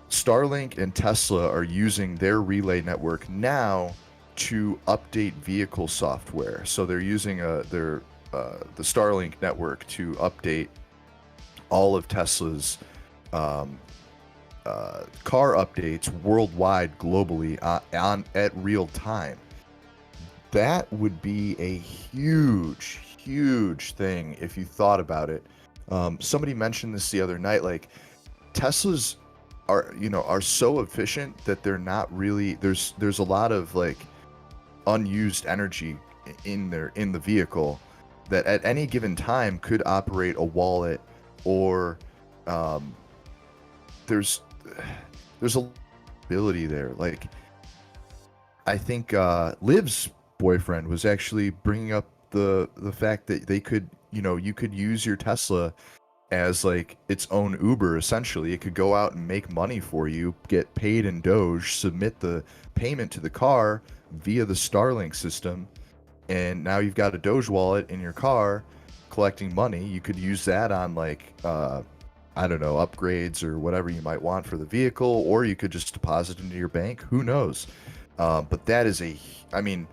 Starlink and Tesla are using their relay network now to update vehicle software. So they're using the Starlink network to update all of Tesla's car updates worldwide, globally, at real time. That would be a huge thing if you thought about it. Somebody mentioned this the other night. Like, Teslas are so efficient that they're not really, there's a lot of like unused energy in the vehicle that at any given time could operate a wallet, or there's a ability there. Like, I think Liv's boyfriend was actually bringing up the fact that they could, you could use your Tesla as like its own Uber. Essentially, it could go out and make money for you, get paid in Doge, submit the payment to the car via the Starlink system, and now you've got a Doge wallet in your car collecting money. You could use that on like I don't know, upgrades or whatever you might want for the vehicle, or you could just deposit into your bank. Who knows? But that is I mean,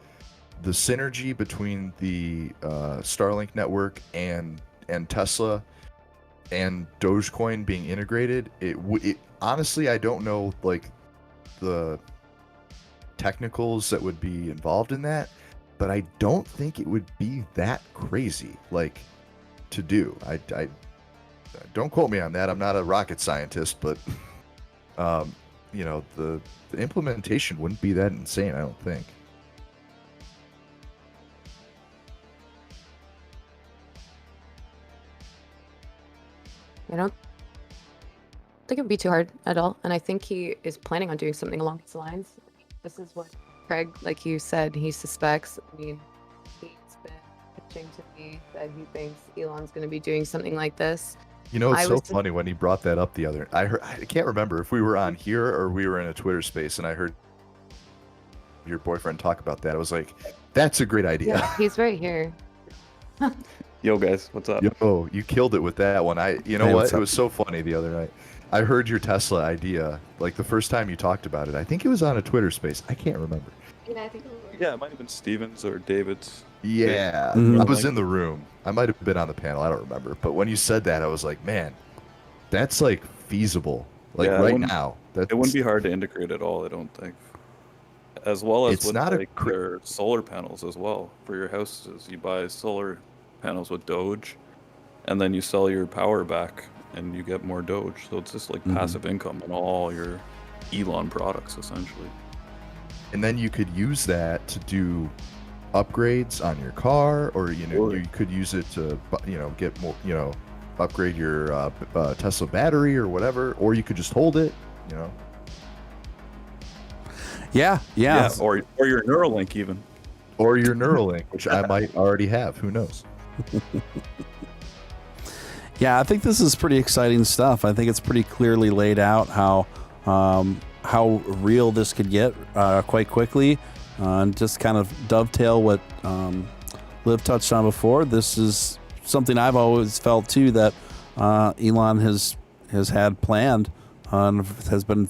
the synergy between the Starlink network and Tesla and Dogecoin being integrated, it honestly, I don't know like the technicals that would be involved in that, but I don't think it would be that crazy like to do. I don't quote me on that. I'm not a rocket scientist, but the implementation wouldn't be that insane, I don't think. I don't think it would be too hard at all. And I think he is planning on doing something along these lines. This is what Craig, like you said, he suspects. I mean, he's been pitching to me that he thinks Elon's going to be doing something like this. It's so funny when he brought that up the other. I can't remember if we were on here or we were in a Twitter space, and I heard your boyfriend talk about that. I was like, that's a great idea. Yeah, he's right here. Yo guys, what's up? Yo, you killed it with that one. You know what? It was so funny the other night. I heard your Tesla idea, like the first time you talked about it. I think it was on a Twitter space. I can't remember. Yeah, I think it was. Yeah, it might have been Steven's or David's. Yeah, Mhm. I was in the room. I might have been on the panel. I don't remember. But when you said that, I was like, man, that's like feasible. Like Yeah, right now. It wouldn't be hard to integrate at all, I don't think. As well as It's with not a like their solar panels as well for your houses. You buy solar panels with Doge, and then you sell your power back, and you get more Doge. So it's just like passive income on all your Elon products, essentially. And then you could use that to do upgrades on your car, or you could use it to get more, upgrade your Tesla battery or whatever, or you could just hold it. Yeah. Or your Neuralink even. Or your Neuralink, which I might already have. Who knows? Yeah, I think this is pretty exciting stuff. I think it's pretty clearly laid out how real this could get quite quickly. And just kind of dovetail what Liv touched on before. This is something I've always felt too, that Elon has had planned and has been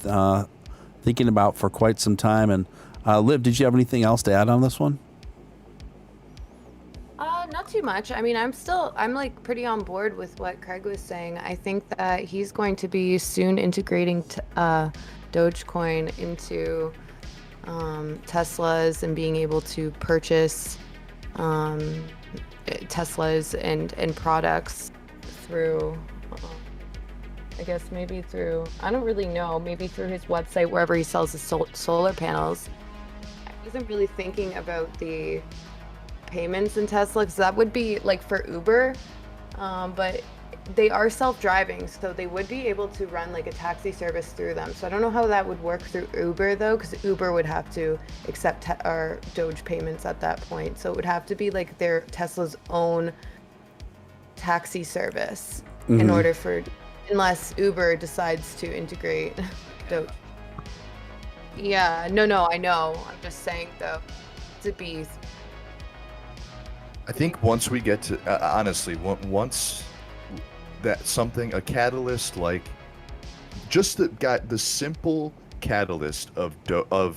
thinking about for quite some time. And Liv, did you have anything else to add on this one? Not too much. I mean, I'm like pretty on board with what Craig was saying. I think that he's going to be soon integrating Dogecoin into Teslas and being able to purchase Teslas and products through, I guess maybe through, I don't really know, maybe through his website, wherever he sells his solar panels. I wasn't really thinking about the payments in Tesla, because that would be like for Uber, but they are self-driving, so they would be able to run like a taxi service through them. So I don't know how that would work through Uber though, because Uber would have to accept our Doge payments at that point. So it would have to be like their Tesla's own taxi service in order for, unless Uber decides to integrate Doge. Yeah, no, I know. I'm just saying though, to be. I think once we get to honestly, once that something, a catalyst, like just the simple catalyst of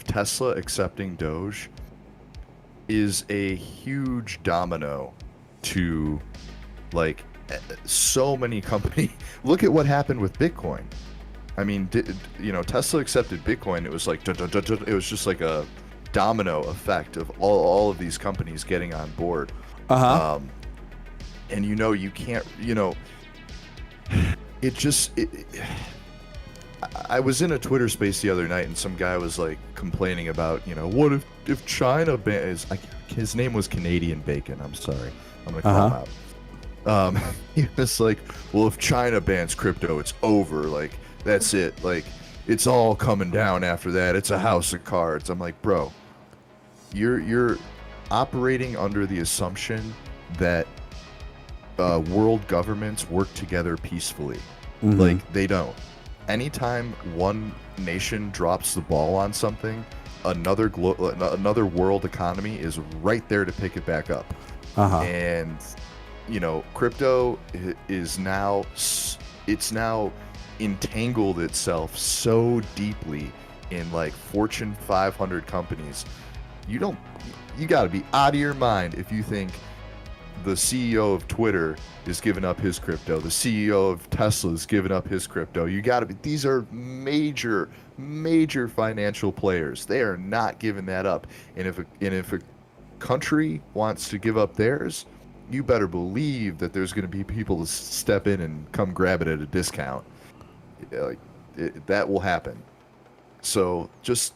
Tesla accepting Doge is a huge domino to like so many companies. Look at what happened with Bitcoin. I mean, Tesla accepted Bitcoin. It was like it was just like a domino effect of all of these companies getting on board. And you can't, it I was in a Twitter space the other night, and some guy was like complaining about, what if China bans? His name was Canadian Bacon. I'm sorry, I'm gonna call him out. He was like, well, if China bans crypto, it's over. Like, that's it. Like, it's all coming down after that. It's a house of cards. I'm like, bro, you're operating under the assumption that world governments work together peacefully. Like, they don't. Anytime one nation drops the ball on something, another world economy is right there to pick it back up. And crypto is now entangled itself so deeply in like Fortune 500 companies. You got to be out of your mind if you think the CEO of Twitter is giving up his crypto. The CEO of Tesla is giving up his crypto. You got to be. These are major financial players. They are not giving that up. And if a country wants to give up theirs, you better believe that there's going to be people to step in and come grab it at a discount. That will happen. So just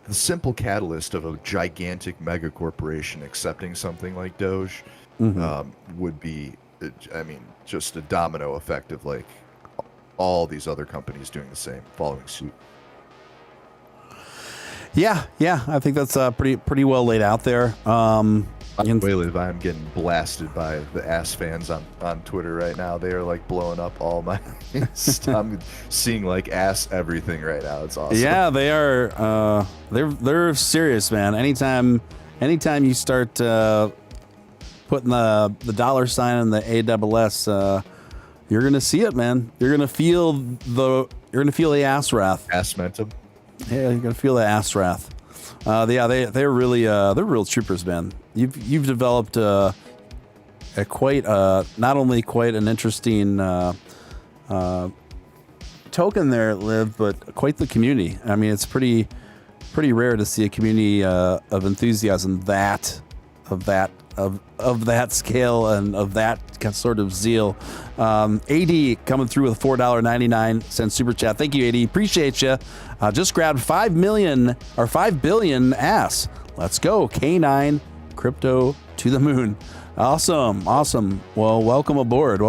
the simple catalyst of a gigantic mega corporation accepting something like Doge would be, just a domino effect of like all these other companies doing the same, following suit. Yeah, I think that's pretty well laid out there. By the way, Liv, I'm getting blasted by the ass fans on Twitter right now. They are like blowing up all my. I'm seeing like ass everything right now. It's awesome. Yeah, they are. They're serious, man. Anytime you start putting the dollar sign in the ASS, you're gonna see it, man. You're gonna feel the ass wrath. Ass momentum. Yeah, you're gonna feel the ass wrath. They're really they're real troopers, man. You've developed not only quite an interesting token there, Liv, but quite the community. I mean, it's pretty rare to see a community of enthusiasm of that scale and of that sort of zeal. AD coming through with $4.99 super chat. Thank you, AD. Appreciate you. Just grabbed 5 billion ass. Let's go. K9 crypto to the moon. Awesome. Well, welcome aboard.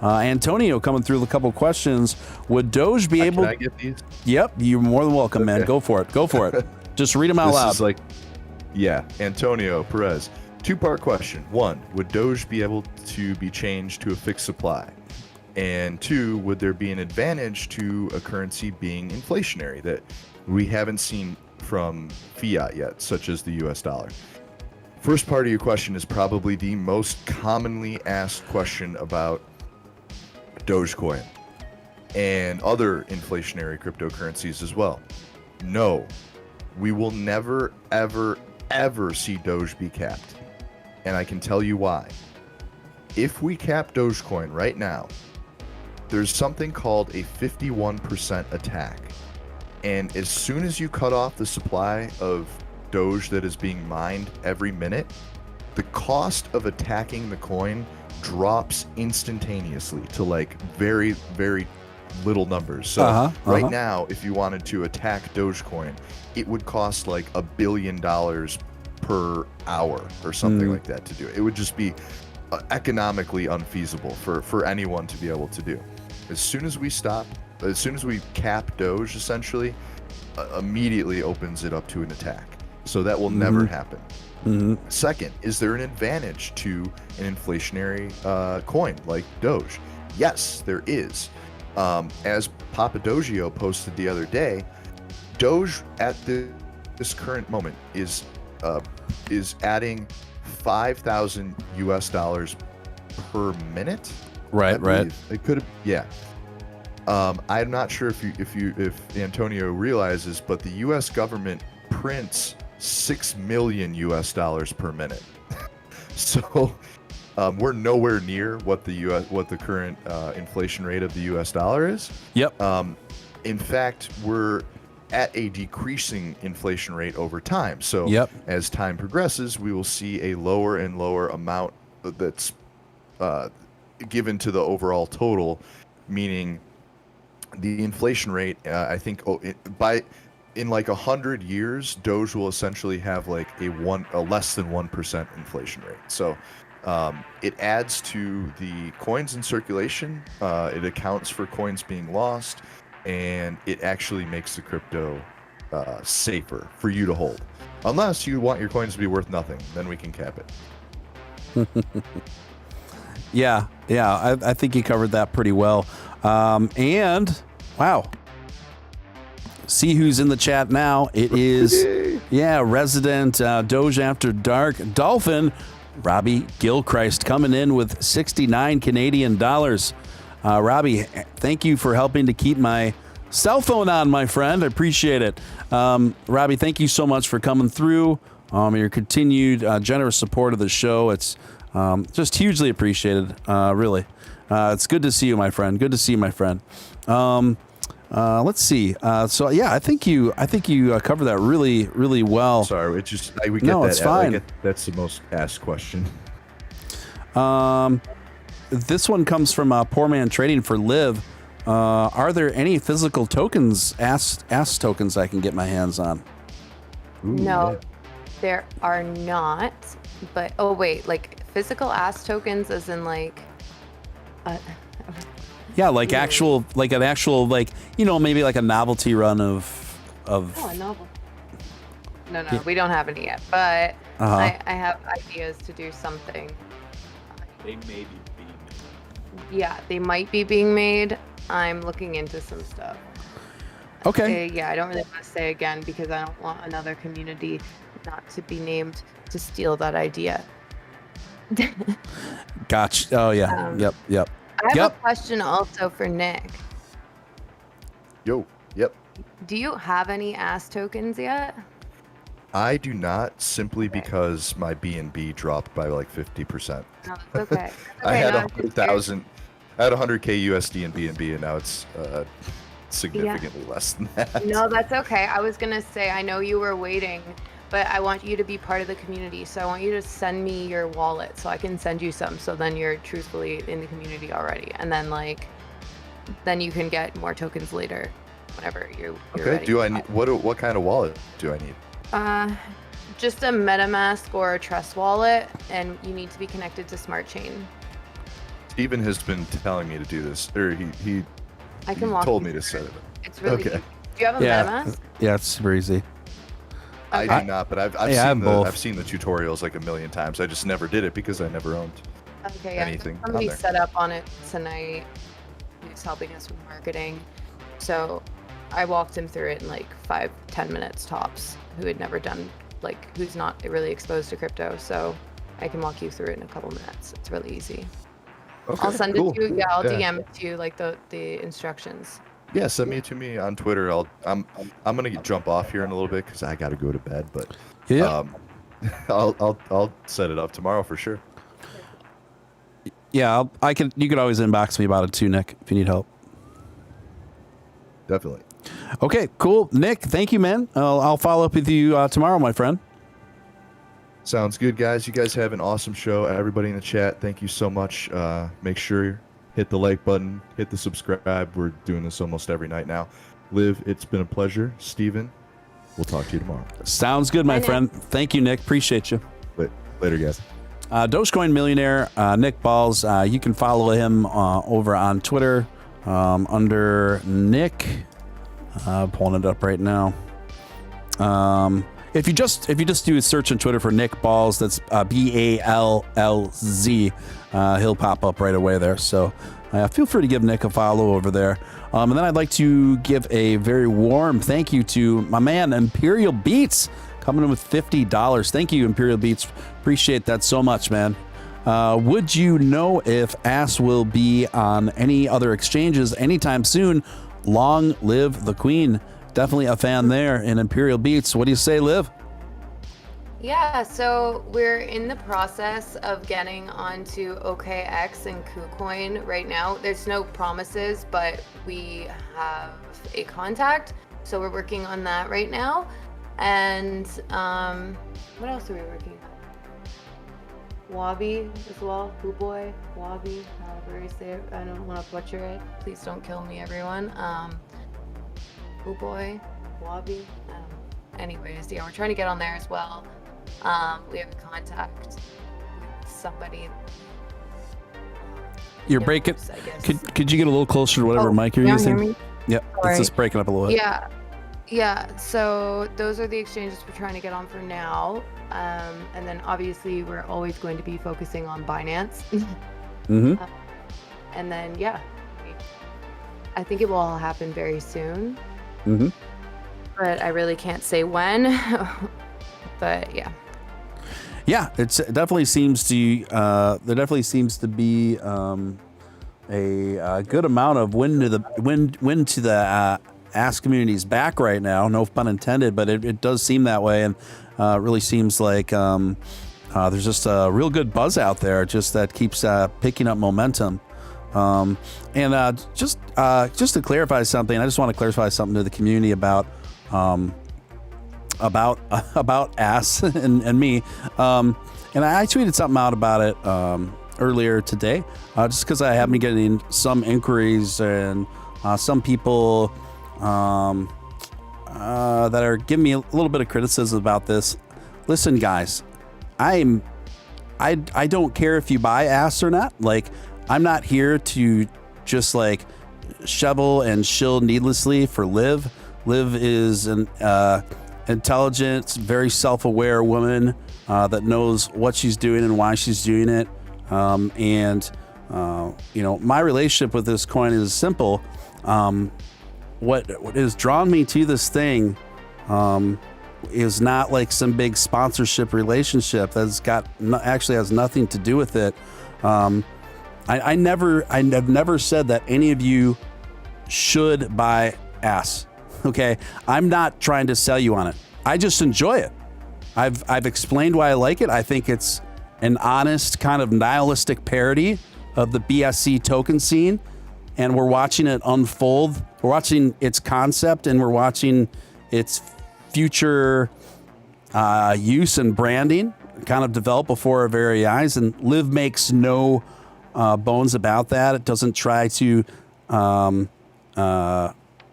Antonio coming through with a couple questions. Would Doge be able? Can I get these? Yep, you're more than welcome, man. Go for it. Just read them out loud. Antonio Perez. 2-part question. 1, would Doge be able to be changed to a fixed supply? And 2, would there be an advantage to a currency being inflationary that we haven't seen from fiat yet, such as the US dollar? First part of your question is probably the most commonly asked question about Dogecoin and other inflationary cryptocurrencies as well. No, we will never, ever see Doge be capped. And I can tell you why. If we cap Dogecoin right now, there's something called a 51% attack. And as soon as you cut off the supply of Doge that is being mined every minute, the cost of attacking the coin drops instantaneously to like very, very little numbers. So right now, if you wanted to attack Dogecoin, it would cost like $1 billion per hour or something like that to do it. It would just be economically unfeasible for anyone to be able to do. As soon as we cap Doge, essentially, immediately opens it up to an attack. So that will never happen. Second, is there an advantage to an inflationary coin like Doge? Yes, there is. As Papadogio posted the other day, Doge at this current moment is adding $5,000 per minute. Right. It could have, yeah. I'm not sure if Antonio realizes, but the U.S. government prints $6 million per minute. So we're nowhere near what the current inflation rate of the U.S. dollar is. Yep. In fact, we're at a decreasing inflation rate over time. So as time progresses, we will see a lower and lower amount that's given to the overall total, meaning the inflation rate, I think, in like 100 years, Doge will essentially have like a less than 1% inflation rate. So it adds to the coins in circulation. It accounts for coins being lost, and it actually makes the crypto safer for you to hold. Unless you want your coins to be worth nothing, then we can cap it. Yeah, I think you covered that pretty well. And wow. See who's in the chat now. It is, resident Doge After Dark Dolphin, Robbie Gilchrist, coming in with 69 Canadian dollars. Robbie, thank you for helping to keep my cell phone on, my friend. I appreciate it. Robbie, thank you so much for coming through. Your continued generous support of the show. It's just hugely appreciated, really. It's good to see you, my friend. Good to see you, my friend. Let's see. So yeah, I think you covered that really, really well. Sorry, it's just we get that. It's fine. That's the most asked question. This one comes from Poor Man Trading for Liv. Are there any physical tokens, ass tokens, I can get my hands on? Ooh, no, there are not. But oh wait, like physical ass tokens, as in like. Yeah, like an actual, maybe like a novelty run of. Oh, a novel. No, yeah. We don't have any yet, but I have ideas to do something. They may be being made. Yeah, they might be being made. I'm looking into some stuff. Okay. Yeah, I don't really want to say again because I don't want another community not to be named to steal that idea. Gotcha. Oh yeah. Yep. I have a question also for Nick. Yep. Do you have any ass tokens yet? I do not, simply because my BNB dropped by like 50%. No, that's okay. I had 100,000. I had 100K USD in BNB, and now it's significantly less than that. No, that's okay. I was gonna say, I know you were waiting, but I want you to be part of the community. So I want you to send me your wallet so I can send you some. So then you're truthfully in the community already, and then then you can get more tokens later, whenever you're ready. Do I need what kind of wallet do I need? Just a MetaMask or a Trust wallet, and you need to be connected to Smart Chain. Steven has been telling me to do this, or he told me to set it up. It's really easy. Do you have a MetaMask? Yeah, it's super easy. Okay. I do not, but I've seen the tutorials like a million times. I just never did it because I never owned anything. Somebody set up on it tonight. He's helping us with marketing. So I walked him through it in like 5-10 minutes tops, who had never done, who's not really exposed to crypto. So I can walk you through it in a couple minutes. It's really easy. Okay, I'll send it to you. Yeah, I'll DM it to you, like the instructions. Yeah, send me to me on Twitter. I'm gonna jump off here in a little bit because I gotta go to bed. But I'll set it up tomorrow for sure. Yeah, you could always inbox me about it too, Nick, if you need help. Definitely. Okay, cool. Nick, thank you, man. I'll follow up with you tomorrow, my friend. Sounds good, guys. You guys have an awesome show. Everybody in the chat, thank you so much. Make sure hit the like button, hit the subscribe. We're doing this almost every night now. Liv, it's been a pleasure. Steven, we'll talk to you tomorrow. Sounds good, my friend. Thank you, Nick. Appreciate you. Later, guys. Dogecoin millionaire, Nick Balls. You can follow him over on Twitter under Nick. Pulling it up right now. If you just do a search on Twitter for Nick Balls, that's BALLZ, he'll pop up right away there. So feel free to give Nick a follow over there. And then I'd like to give a very warm thank you to my man Imperial Beats, coming in with $50. Thank you, Imperial Beats. Appreciate that so much, man. Would you know if Ass will be on any other exchanges anytime soon? Long live the Queen. Definitely a fan there in Imperial Beats. What do you say, Liv? Yeah, so we're in the process of getting onto OKX and KuCoin right now. There's no promises, but we have a contact, so we're working on that right now. And what else are we working Wabi as well. Hoo boy, Wabi, however you say it. I don't want to butcher it. Please don't kill me, everyone. Hoo boy, Wabi. Anyways, yeah, we're trying to get on there as well. We have a contact with somebody. You're breaking. I guess. Could you get a little closer to whatever mic you're using? Hear me? Yep, it's just breaking up a little bit. Yeah. So those are the exchanges we're trying to get on for now. And then obviously we're always going to be focusing on Binance. Mm-hmm. And then I think it will all happen very soon. Mm-hmm. But I really can't say when. But yeah. Yeah, it definitely seems to. There definitely seems to be a good amount of wind to the Ask community's back right now. No pun intended, but it does seem that way, and it really seems like there's just a real good buzz out there, just that keeps picking up momentum. And just to clarify something, I just want to clarify something to the community about Ass and me. And I tweeted something out about it earlier today, just because I have been getting some inquiries and some people that are giving me a little bit of criticism about this. Listen, guys, I don't care if you buy Ass or not. Like, I'm not here to just like shovel and shill needlessly for Liv. Liv is an intelligent, very self-aware woman that knows what she's doing and why she's doing it. And my relationship with this coin is simple. What has drawn me to this thing is not like some big sponsorship relationship that's actually has nothing to do with it. I've never said that any of you should buy Ass. Okay, I'm not trying to sell you on it. I just enjoy it. I've explained why I like it. I think it's an honest kind of nihilistic parody of the BSC token scene, and we're watching it unfold. We're watching its concept, and we're watching its future use and branding kind of develop before our very eyes. And Liv makes no bones about that. It doesn't try to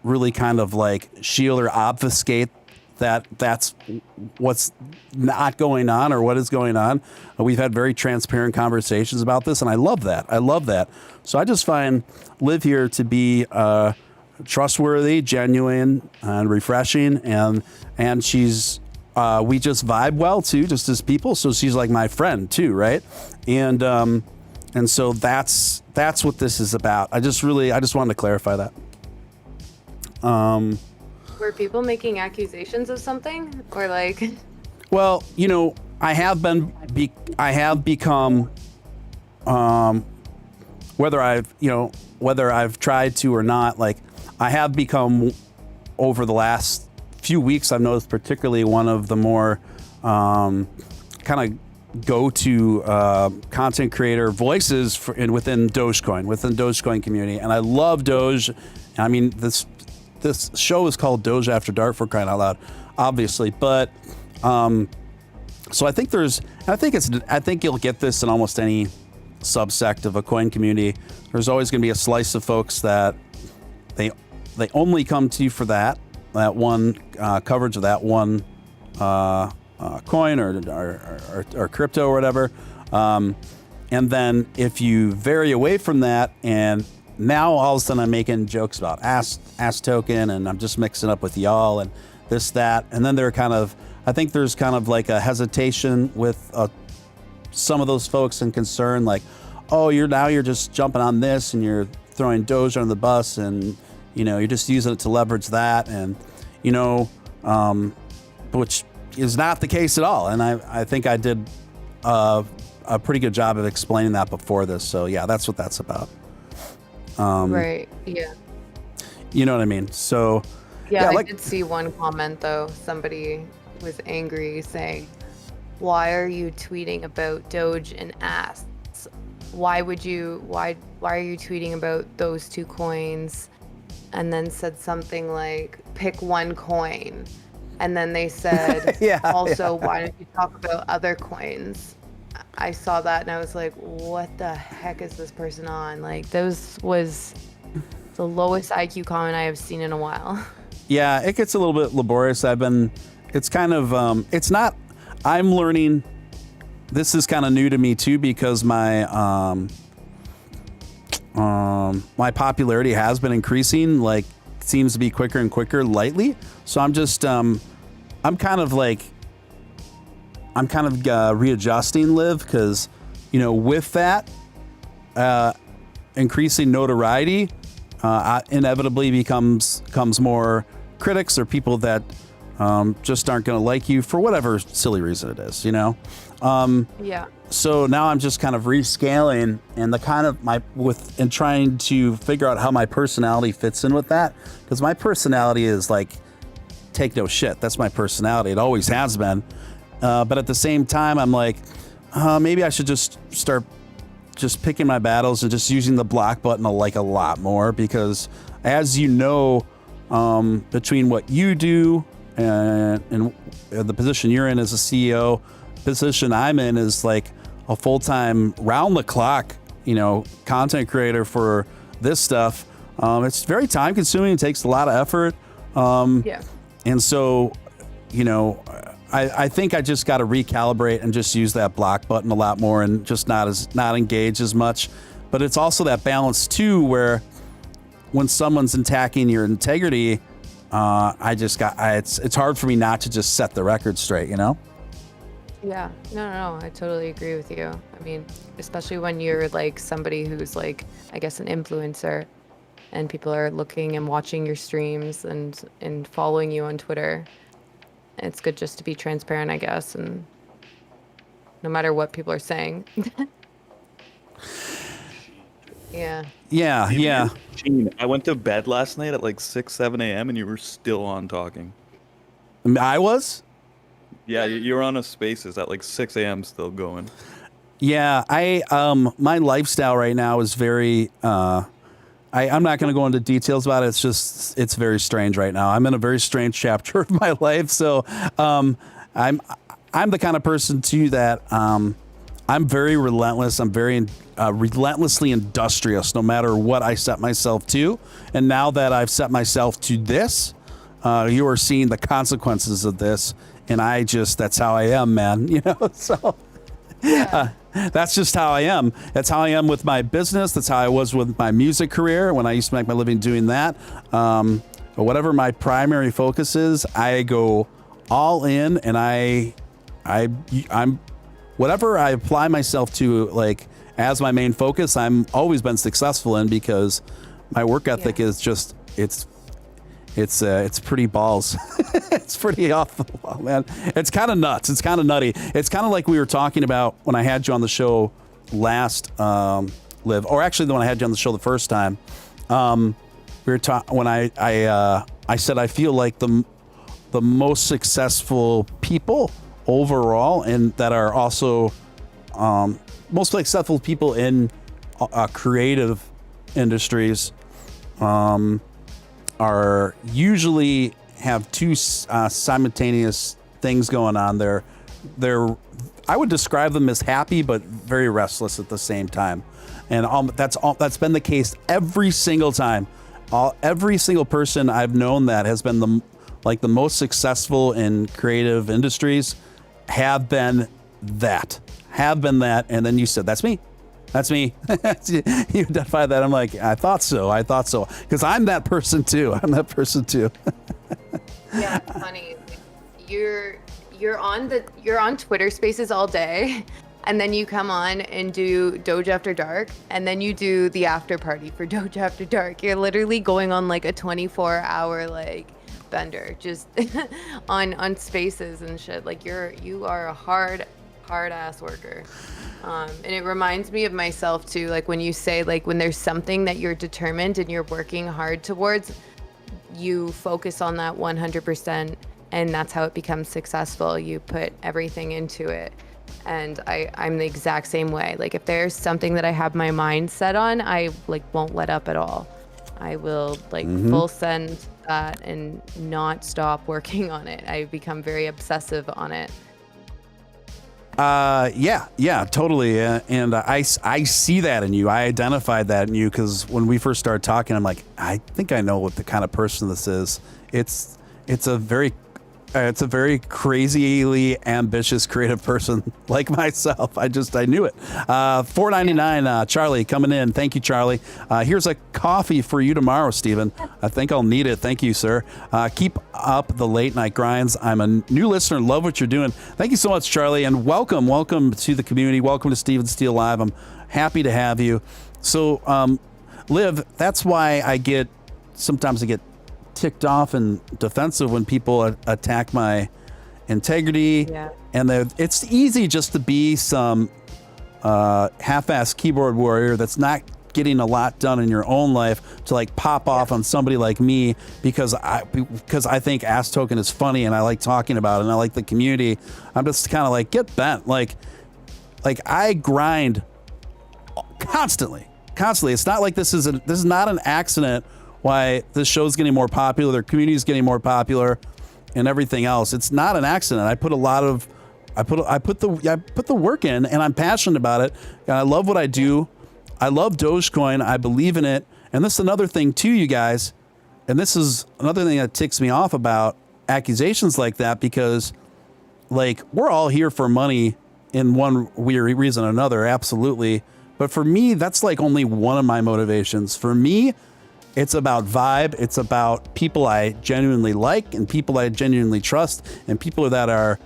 really kind of like shield or obfuscate that's what's not going on or what is going on. We've had very transparent conversations about this, and I love that. So I just find Liv here to be trustworthy, genuine, and refreshing, and she's we just vibe well too, just as people. So she's like my friend too, right? And so that's what this is about. I just wanted to clarify that. Were people making accusations of something, or like? Well, I have become, whether I've tried to or not, like I have become over the last few weeks. I've noticed particularly one of the more kind of go-to content creator voices within Dogecoin community, and I love Doge. I mean, this show is called Doge After Dark, for crying out loud, obviously. But so I think you'll get this in almost any subsect of a coin community. There's always going to be a slice of folks that they only come to you for that one coverage of that one coin or crypto or whatever. And then if you vary away from that, and now all of a sudden I'm making jokes about Ass token, and I'm just mixing up with y'all and this, that. And then I think there's kind of like a hesitation with some of those folks and concern, like, oh, you're just jumping on this and you're throwing Doge under the bus, and you're just using it to leverage that, and which is not the case at all. And I think I did a pretty good job of explaining that before this. So yeah, that's what that's about. Right. Yeah. You know what I mean? So yeah, I did see one comment though. Somebody was angry saying, "Why are you tweeting about Doge and Ass? Why are you tweeting about those two coins?" And then said something like, "Pick one coin." And then they said, "Why don't you talk about other coins?" I saw that and I was like, what the heck is this person on? Like, those was the lowest IQ comment I have seen in a while. Yeah, it gets a little bit laborious. It's kind of, it's not, I'm learning, this is kind of new to me too, because my popularity has been increasing, like, seems to be quicker and quicker lately. So I'm just, I'm kind of readjusting, Liv, because, you know, with that increasing notoriety, inevitably comes more critics or people that just aren't going to like you for whatever silly reason it is, you know? Yeah. So now I'm just kind of rescaling and trying to figure out how my personality fits in with that. Because my personality is like, take no shit. That's my personality. It always has been. But at the same time, I'm like, maybe I should just start just picking my battles and just using the block button a lot more, because as you know, between what you do and the position you're in as a CEO, position I'm in is like a full-time round the clock, you know, content creator for this stuff. It's very time consuming. It takes a lot of effort. Yeah. And so, you know, I think I just got to recalibrate and just use that block button a lot more and just not engage as much. But it's also that balance too, where when someone's attacking your integrity, it's hard for me not to just set the record straight, you know? Yeah, no, I totally agree with you. I mean, especially when you're like somebody who's like, I guess, an influencer, and people are looking and watching your streams and following you on Twitter. It's good just to be transparent, I guess, and no matter what people are saying. Yeah. Yeah. Gene, I went to bed last night at like 6, 7 a.m. and you were still on talking. I was? Yeah, you were on a Spaces at like 6 a.m. still going. Yeah, my lifestyle right now is very, I'm not going to go into details about it. It's very strange right now. I'm in a very strange chapter of my life. So, I'm the kind of person too that, I'm very relentless. I'm very relentlessly industrious, no matter what I set myself to. And now that I've set myself to this, you are seeing the consequences of this. And that's how I am, man. You know, so that's just how I am. That's how I am with my business. That's how I was with my music career when I used to make my living doing that. But whatever my primary focus is, I go all in, and I'm whatever I apply myself to, like, as my main focus, I'm always been successful in, because my work ethic is just, it's pretty balls. It's pretty off the wall, man. It's kind of nuts. It's kind of nutty. It's kind of like we were talking about when I had you on the show last, Liv, or actually when I had you on the show the first time. We were when I said I feel like the most successful people overall, and that are also most successful people in creative industries, are usually have two simultaneous things going on. They're I would describe them as happy but very restless at the same time, and that's been the case every single time. Every single person I've known that has been the most successful in creative industries have been that, and then you said, that's me. You identify that. I'm like, I thought so. Because I'm that person too. Yeah, it's funny. You're on Twitter Spaces all day, and then you come on and do Doge After Dark, and then you do the after party for Doge After Dark. You're literally going on like a 24-hour like bender just on Spaces and shit. Like you are a hard ass worker. And it reminds me of myself too, like when you say, like, when there's something that you're determined and you're working hard towards, you focus on that 100%, and that's how it becomes successful. You put everything into it. And I'm the exact same way. Like, if there's something that I have my mind set on, I like won't let up at all. I will like full send that and not stop working on it. I become very obsessive on it. Yeah, totally. And I see that in you. I identified that in you because when we first started talking, I'm like, I think I know what the kind of person this is. It's a very crazily ambitious, creative person like myself. I knew it. $4.99, Charlie coming in. Thank you, Charlie. Here's a coffee for you tomorrow, Stephen. I think I'll need it. Thank you, sir. Keep up the late night grinds. I'm a new listener. Love what you're doing. Thank you so much, Charlie. And welcome to the community. Welcome to Stephen Steele Live. I'm happy to have you. So, Liv, that's why sometimes I get ticked off and defensive when people attack my integrity. Yeah. And it's easy just to be some half-assed keyboard warrior that's not getting a lot done in your own life to like pop off on somebody like me because I think Ass Token is funny and I like talking about it and I like the community. I'm just kind of like, get bent. Like I grind constantly. It's not like this is not an accident why this show's getting more popular, their community is getting more popular, and everything else. It's not an accident. I put the work in, and I'm passionate about it. And I love what I do. I love Dogecoin. I believe in it. And this is another thing too, you guys. And this is another thing that ticks me off about accusations like that, because like we're all here for money in one weird reason or another, absolutely. But for me, that's like only one of my motivations. For me, it's about vibe. It's about people I genuinely like and people I genuinely trust and people that are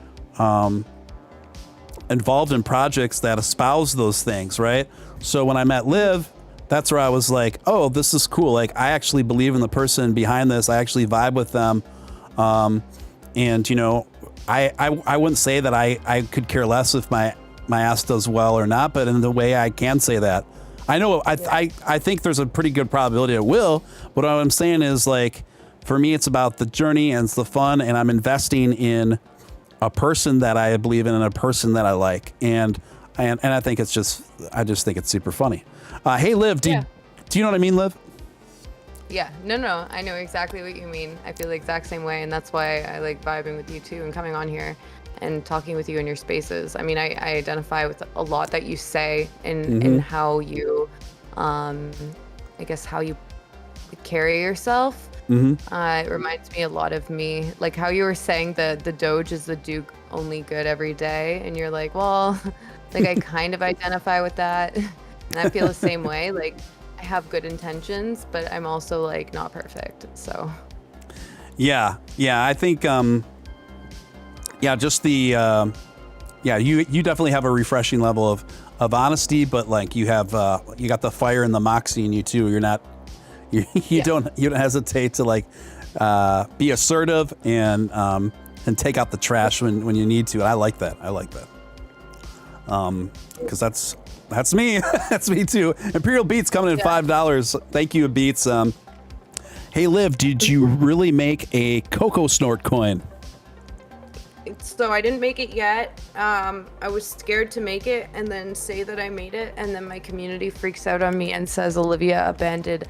involved in projects that espouse those things, right? So when I met Liv, that's where I was like, oh, this is cool. Like, I actually believe in the person behind this. I actually vibe with them. And, you know, I wouldn't say that I could care less if my ass does well or not, but in the way I can say that. I know I think there's a pretty good probability it will, but what I'm saying is, like, for me, it's about the journey and it's the fun, and I'm investing in a person that I believe in and a person that I like. And I think I just think it's super funny. Hey, Liv, do you know what I mean, Liv? Yeah, no, I know exactly what you mean. I feel the exact same way, and that's why I like vibing with you too and coming on here and talking with you in your spaces. I mean, I identify with a lot that you say in how you, I guess, how you carry yourself. It reminds me a lot of me, like how you were saying the Doge is the Duke only good every day, and you're like, well, like I kind of identify with that, and I feel the same way. Like I have good intentions, but I'm also like not perfect. So yeah, I think just the you definitely have a refreshing level of honesty, but like you have you got the fire and the moxie in you too. You're not you don't hesitate to like be assertive and take out the trash when you need to. And I like that. Because that's me. That's me too. Imperial Beats coming in $5. Thank you, Beats. Hey, Liv, did you really make a Coco Snort coin? So I didn't make it yet. I was scared to make it and then say that I made it, and then my community freaks out on me and says Olivia abandoned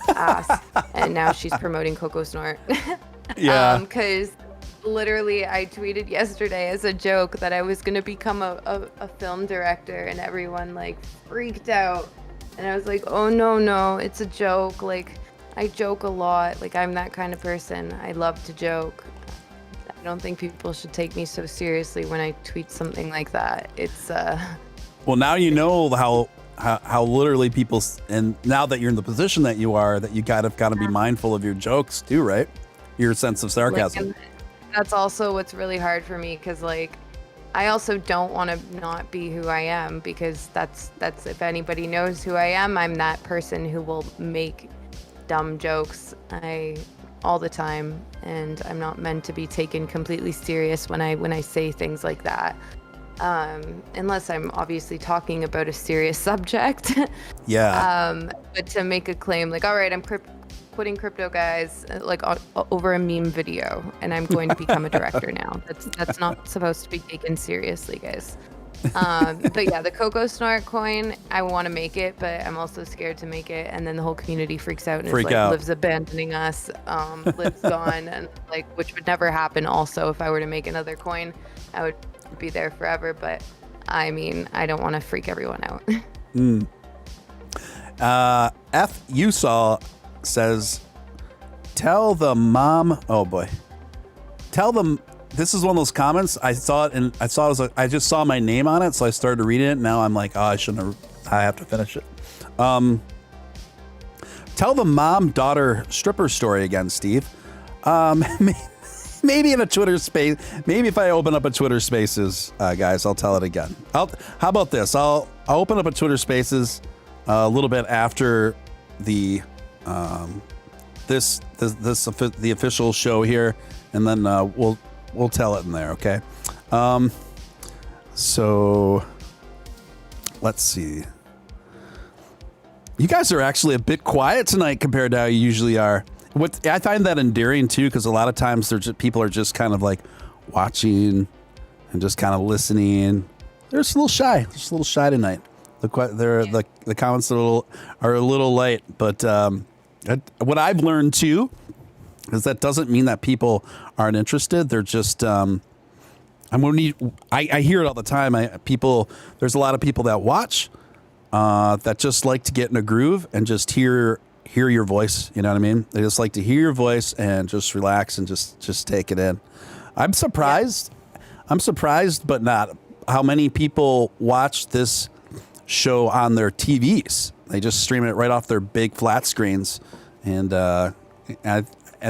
ass, and now she's promoting Coco Snort. Yeah. Because literally I tweeted yesterday as a joke that I was gonna become a film director, and everyone like freaked out, and I was like, oh no, it's a joke. Like I joke a lot. Like I'm that kind of person. I love to joke. I don't think people should take me so seriously when I tweet something like that. It's well, now you know how literally people, and now that you're in the position that you are, that you got to be mindful of your jokes too, right? Your sense of sarcasm. Like, that's also what's really hard for me, because like I also don't want to not be who I am, because that's if anybody knows who I am, I'm that person who will make dumb jokes all the time, and I'm not meant to be taken completely serious when I say things like that, unless I'm obviously talking about a serious subject. Yeah. But to make a claim like, all right, I'm quitting crypto, guys, like over a meme video, and I'm going to become a director now. That's not supposed to be taken seriously, guys. But yeah, the Coco Snort coin, I want to make it, but I'm also scared to make it, and then the whole community freaks out and is like, Liv's abandoning us, Liv's gone, and like, which would never happen. Also, if I were to make another coin, I would be there forever. But I mean, I don't want to freak everyone out. F. Usaw says, tell the mom. Oh boy. Tell them. This is one of those comments. I saw it and I just saw my name on it. So I started to read it. Now I'm like, oh, I have to finish it. Tell the mom-daughter stripper story again, Steve. Maybe in a Twitter space. Maybe if I open up a Twitter Spaces, guys, I'll tell it again. How about this? I'll open up a Twitter Spaces a little bit after the the official show here, and then we'll tell it in there. Okay. So let's see. You guys are actually a bit quiet tonight compared to how you usually are. I find that endearing too, because a lot of times people are just kind of like watching and just kind of listening. They're just a little shy. Just a little shy tonight. The comments are a little light, but what I've learned too is that doesn't mean that people aren't interested. They're just I hear it all the time. There's a lot of people that watch that just like to get in a groove and just hear your voice. You know what I mean? They just like to hear your voice and just relax and just take it in. I'm surprised. I'm surprised, but not how many people watch this show on their TVs. They just stream it right off their big flat screens, and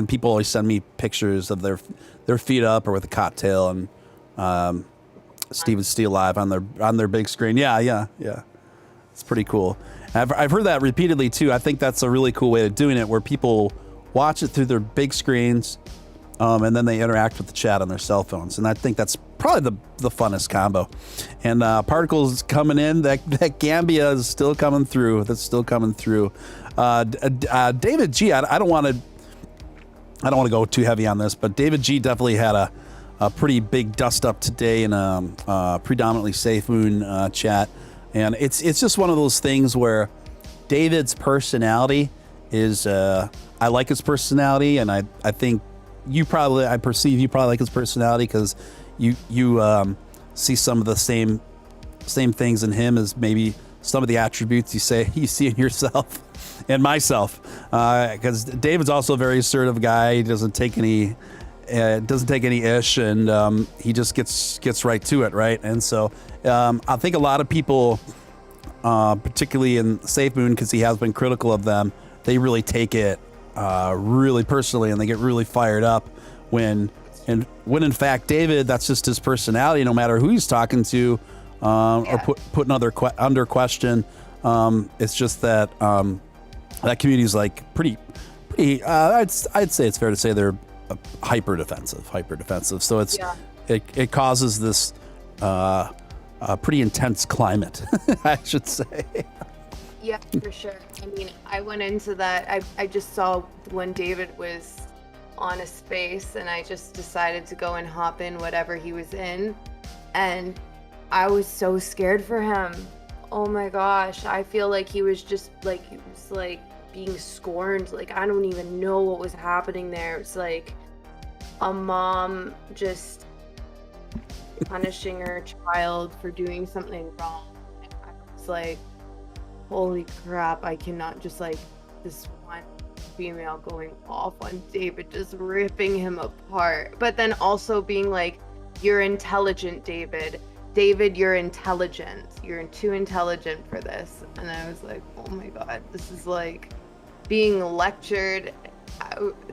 people always send me pictures of their feet up or with a cocktail and Steven Steele live on their big screen. Yeah. It's pretty cool. I've heard that repeatedly too. I think that's a really cool way of doing it, where people watch it through their big screens, and then they interact with the chat on their cell phones. And I think that's probably the funnest combo. And Particles coming in. That Gambia is still coming through. That's still coming through. David G. I don't want to go too heavy on this, but David G. definitely had a pretty big dust up today in a predominantly Safe Moon chat. And it's just one of those things where David's personality is, I like his personality, and I think I perceive you probably like his personality because you see some of the same things in him as maybe some of the attributes you see in yourself and myself. Because David's also a very assertive guy. He doesn't take any ish, and he just gets right to it, right? And so I think a lot of people, particularly in Safe Moon, because he has been critical of them, they really take it really personally, and they get really fired up when in fact David, that's just his personality. No matter who he's talking to, or putting under question, it's just that that community is like pretty. I'd say it's fair to say they're hyper defensive. So it causes this pretty intense climate, I should say. Yeah, for sure. I mean, I went into that. I just saw when David was on a space, and I just decided to go and hop in whatever he was in, and I was so scared for him. Oh my gosh, I feel like he was being scorned. Like, I don't even know what was happening there. It's like a mom just punishing her child for doing something wrong. I was like, holy crap, I cannot just like this one female going off on David, just ripping him apart. But then also being like, you're intelligent, David, you're intelligent. You're too intelligent for this. And I was like, oh my God, this is like being lectured.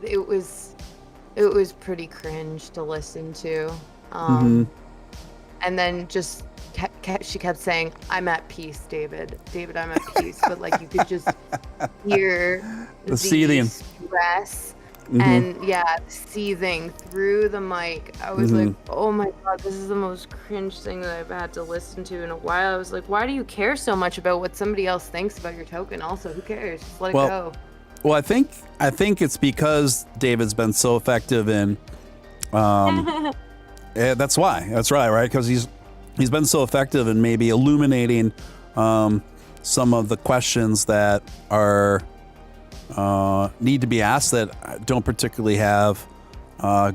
It was pretty cringe to listen to. And then just she kept saying, I'm at peace, David, I'm at peace. But like, you could just hear the seething stress and seething through the mic. I was like, oh my God, this is the most cringe thing that I've had to listen to in a while. I was like, why do you care so much about what somebody else thinks about your token? Also, who cares? Just let it go. Well, I think it's because David's been so effective in that's why. That's right, because he's been so effective in maybe illuminating some of the questions that are need to be asked that don't particularly have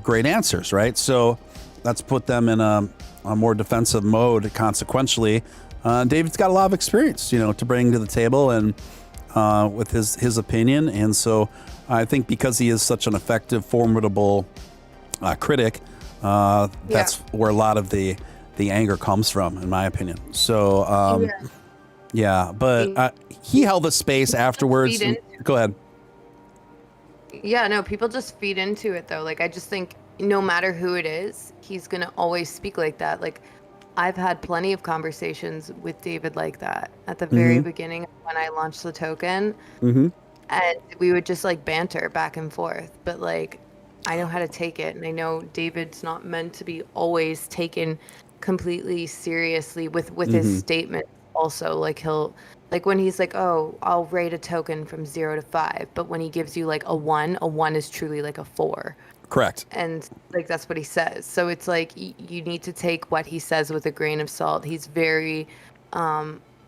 great answers, right? So that's put them in a more defensive mode. Consequentially, David's got a lot of experience, to bring to the table, and with his opinion. And so I think because he is such an effective, formidable critic, that's where a lot of the anger comes from, in my opinion. So, but he held the space afterwards. Go ahead. Yeah, no, people just feed into it, though. Like, I just think no matter who it is, he's going to always speak like that. Like, I've had plenty of conversations with David like that at the very beginning when I launched the token. And we would just, like, banter back and forth. But, like, I know how to take it. And I know David's not meant to be always taken completely seriously with his statement. Also, like, when he's like, oh, I'll rate a token from 0 to 5, but when he gives you like a 1 is truly like a 4. Correct. And like, that's what he says. So it's like, you need to take what he says with a grain of salt. He's very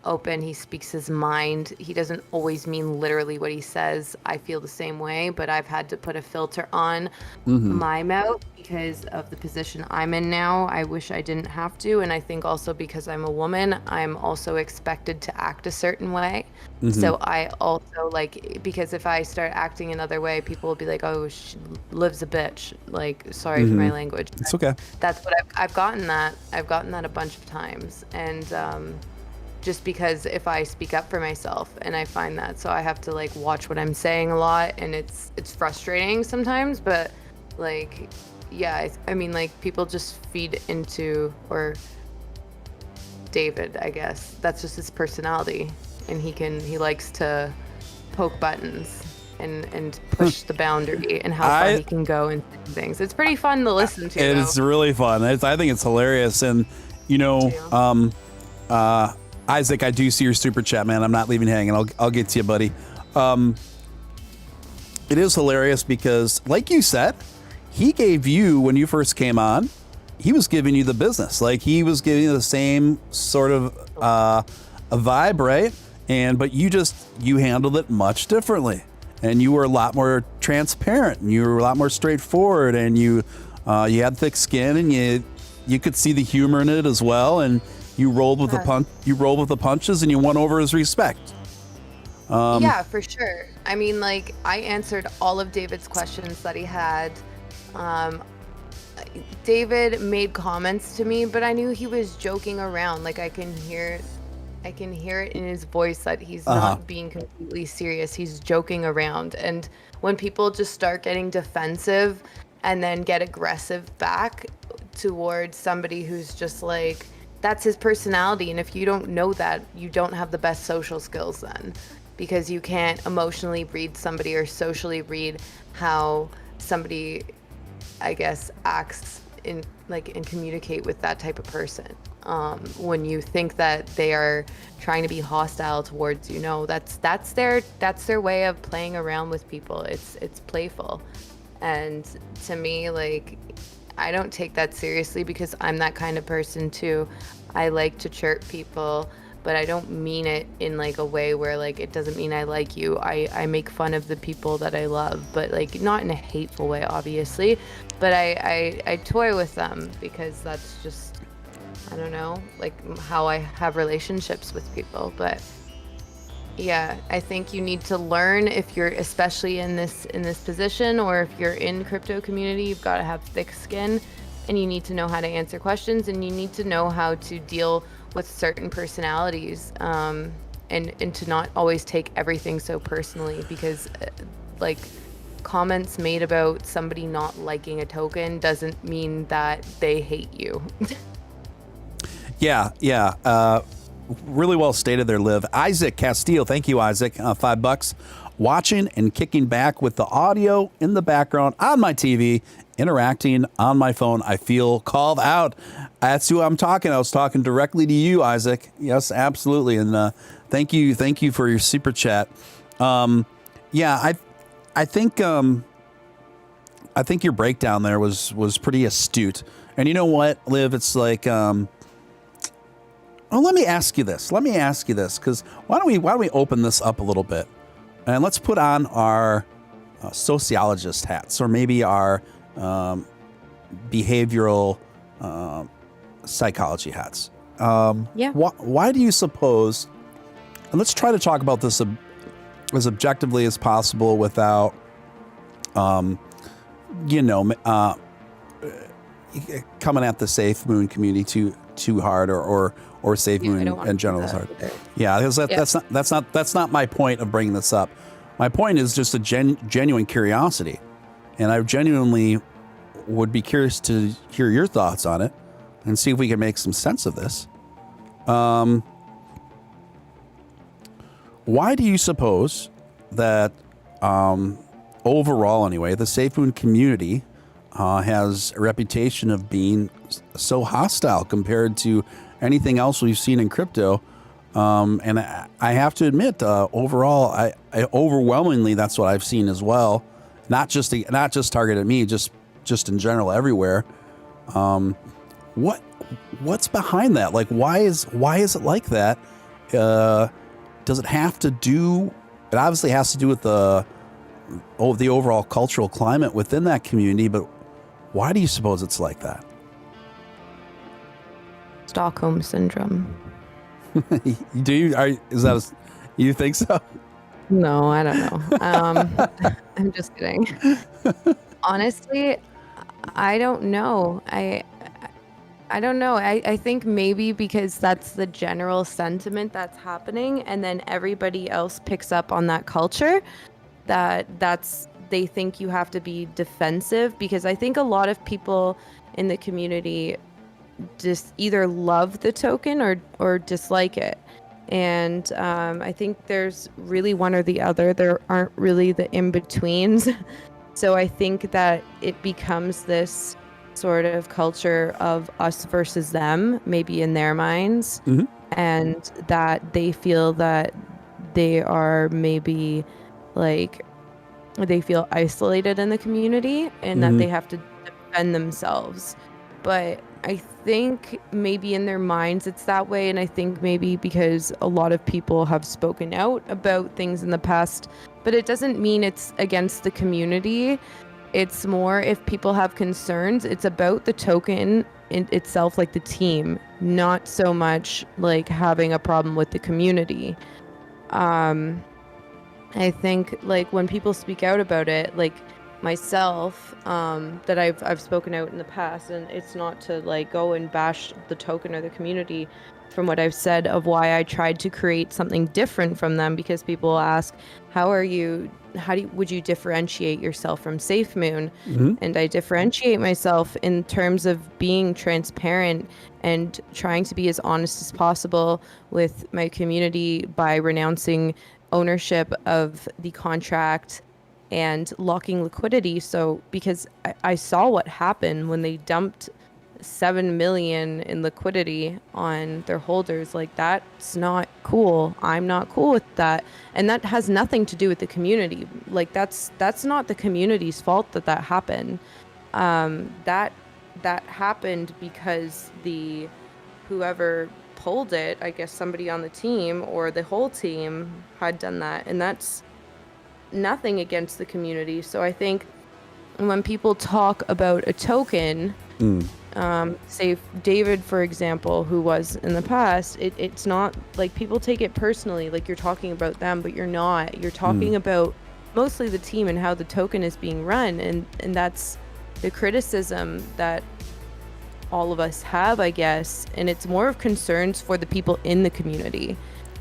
open. He speaks his mind. He doesn't always mean literally what he says. I feel the same way, but I've had to put a filter on my mouth because of the position I'm in now. I wish I didn't have to. And I think also because I'm a woman, I'm also expected to act a certain way. So I also because if I start acting another way, people will be like, oh, she lives a bitch. Like, sorry for my language. It's okay. That's what I've gotten that. I've gotten that a bunch of times. And, just because if I speak up for myself, and I find that, so I have to like watch what I'm saying a lot, and it's frustrating sometimes, but like, yeah, I mean, like, people just feed into, or David, I guess that's just his personality, and he likes to poke buttons and push the boundary and how far he can go and things. It's pretty fun to listen to. It's really fun. I think it's hilarious, and Isaac, I do see your super chat, man. I'm not leaving you hanging. I'll get to you, buddy. It is hilarious because, like you said, he gave you, when you first came on, he was giving you the business. Like, he was giving you the same sort of a vibe, right? But you handled it much differently, and you were a lot more transparent, and you were a lot more straightforward, and you had thick skin, and you could see the humor in it as well, and you rolled with the punch. You rolled with the punches, and you won over his respect. Yeah, for sure. I mean, like, I answered all of David's questions that he had. David made comments to me, but I knew he was joking around. Like, I can hear it in his voice that he's not being completely serious. He's joking around. And when people just start getting defensive and then get aggressive back towards somebody who's just like, that's his personality. And if you don't know that, you don't have the best social skills then, because you can't emotionally read somebody or socially read how somebody, I guess, acts and communicate with that type of person. When you think that they are trying to be hostile towards you, no, that's their way of playing around with people. It's playful. And to me, like, I don't take that seriously because I'm that kind of person too. I like to chirp people, but I don't mean it in like a way where like it doesn't mean I like you. I make fun of the people that I love, but like not in a hateful way, obviously. But I toy with them because that's just, I don't know, like how I have relationships with people. But yeah, I think you need to learn, if you're especially in this position, or if you're in crypto community, you've got to have thick skin, and you need to know how to answer questions, and you need to know how to deal with certain personalities, and to not always take everything so personally, because like comments made about somebody not liking a token doesn't mean that they hate you. Yeah. Really well stated there, Liv. Isaac Castillo, thank you, Isaac. $5. Watching and kicking back with the audio in the background on my TV, interacting on my phone. I feel called out. That's who I'm talking. I was talking directly to you, Isaac. Yes, absolutely. And thank you for your super chat. I think your breakdown there was pretty astute. And you know what, Liv? It's like. Let me ask you this, because why don't we open this up a little bit, and let's put on our sociologist hats, or maybe our behavioral psychology hats. Yeah. Why do you suppose? And let's try to talk about this as objectively as possible without, coming at the Safe Moon community too hard or Safe Moon in general is hard. Yeah, because that's not my point of bringing this up. My point is just a genuine curiosity, and I genuinely would be curious to hear your thoughts on it and see if we can make some sense of this. Why do you suppose that overall, anyway, the Safe Moon community has a reputation of being so hostile compared to anything else we've seen in crypto? And I have to admit, overall, I overwhelmingly that's what I've seen as well. Not just targeted at me, just in general everywhere. What's behind that? Like, why is it like that? Does it have to do? It obviously has to do with the overall cultural climate within that community. But why do you suppose it's like that? Stockholm syndrome. Do you? You think so? No, I don't know. I'm just kidding. Honestly, I don't know. I don't know. I think maybe because that's the general sentiment that's happening, and then everybody else picks up on that culture, they think you have to be defensive, because I think a lot of people in the community just either love the token or dislike it. And I think there's really one or the other. There aren't really the in-betweens. So I think that it becomes this sort of culture of us versus them, maybe in their minds, and that they feel that they are maybe like they feel isolated in the community and that they have to defend themselves. But I think maybe in their minds it's that way, and I think maybe because a lot of people have spoken out about things in the past, but it doesn't mean it's against the community. It's more if people have concerns, it's about the token in itself, like the team, not so much like having a problem with the community. I think like when people speak out about it, like myself, that I've spoken out in the past, and it's not to like go and bash the token or the community, from what I've said of why I tried to create something different from them, because people ask, would you differentiate yourself from Safe Moon? And I differentiate myself in terms of being transparent and trying to be as honest as possible with my community by renouncing ownership of the contract and locking liquidity. So because I saw what happened when they dumped 7 million in liquidity on their holders, like that's not cool. I'm not cool with that. And that has nothing to do with the community. Like that's not the community's fault that happened. That happened because whoever pulled it, I guess somebody on the team or the whole team had done that, and that's nothing against the community. So I think when people talk about a token, say David, for example, who was in the past, it's not like people take it personally, like you're talking about them, but you're not. You're talking about mostly the team and how the token is being run, and that's the criticism that all of us have, I guess. And it's more of concerns for the people in the community,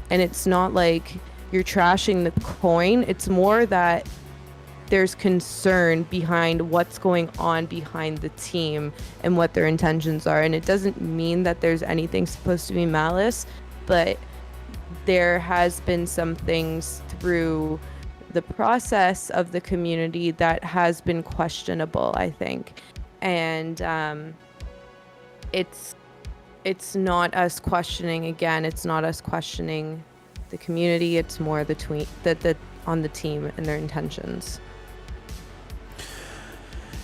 and it's not like you're trashing the coin. It's more that there's concern behind what's going on behind the team and what their intentions are. And it doesn't mean that there's anything supposed to be malice, but there has been some things through the process of the community that has been questionable, I think. And it's not us questioning, again, it's not us questioning the community, it's more the on the team and their intentions.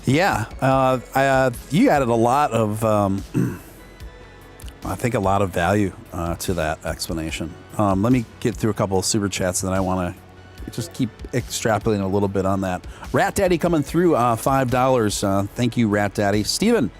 Yeah, you added a lot of, I think, a lot of value to that explanation. Let me get through a couple of super chats, and then I want to just keep extrapolating a little bit on that. Rat Daddy coming through, $5. Thank you, Rat Daddy. Steven,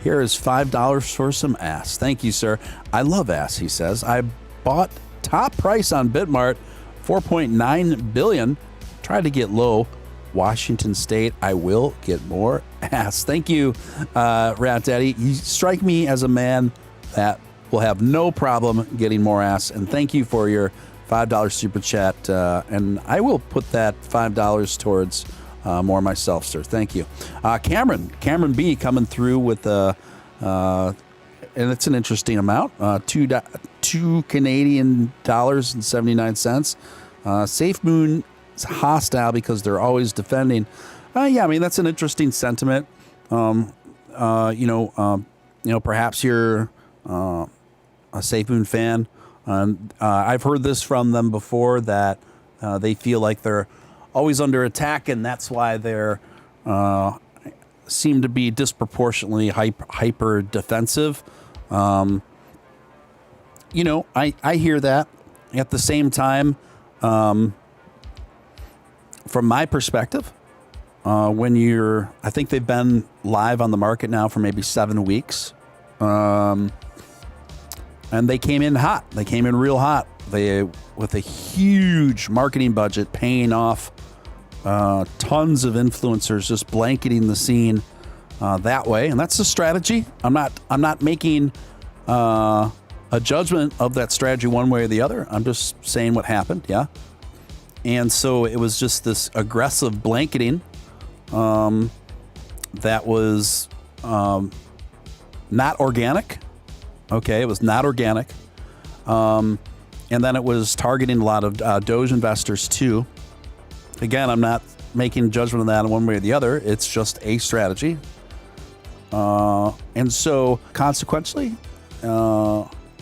Here is $5 for some ass. Thank you, sir. I love ass, he says. I bought top price on Bitmart, 4.9 billion. Tried to get low. Washington State, I will get more ass. Thank you, Rat Daddy. You strike me as a man that will have no problem getting more ass. And thank you for your $5 super chat. And I will put that $5 towards more myself, sir. Thank you. Cameron B coming through with and it's an interesting amount, $2 Canadian dollars and 79 cents. Safe Moon is hostile because they're always defending. Yeah, I mean, that's an interesting sentiment. Perhaps you're a Safe Moon fan. I've heard this from them before, that they feel like they're always under attack, and that's why they're seem to be disproportionately hyper defensive. I hear that. At the same time, from my perspective, I think they've been live on the market now for maybe 7 weeks. And they came in hot. They came in real hot. With a huge marketing budget, paying off tons of influencers, just blanketing the scene that way. And that's the strategy. I'm not making a judgment of that strategy one way or the other. I'm just saying what happened. Yeah. And so it was just this aggressive blanketing that was not organic. Okay, it was not organic. And then it was targeting a lot of Doge investors too. Again, I'm not making judgment on that one way or the other. It's just a strategy. And so consequently,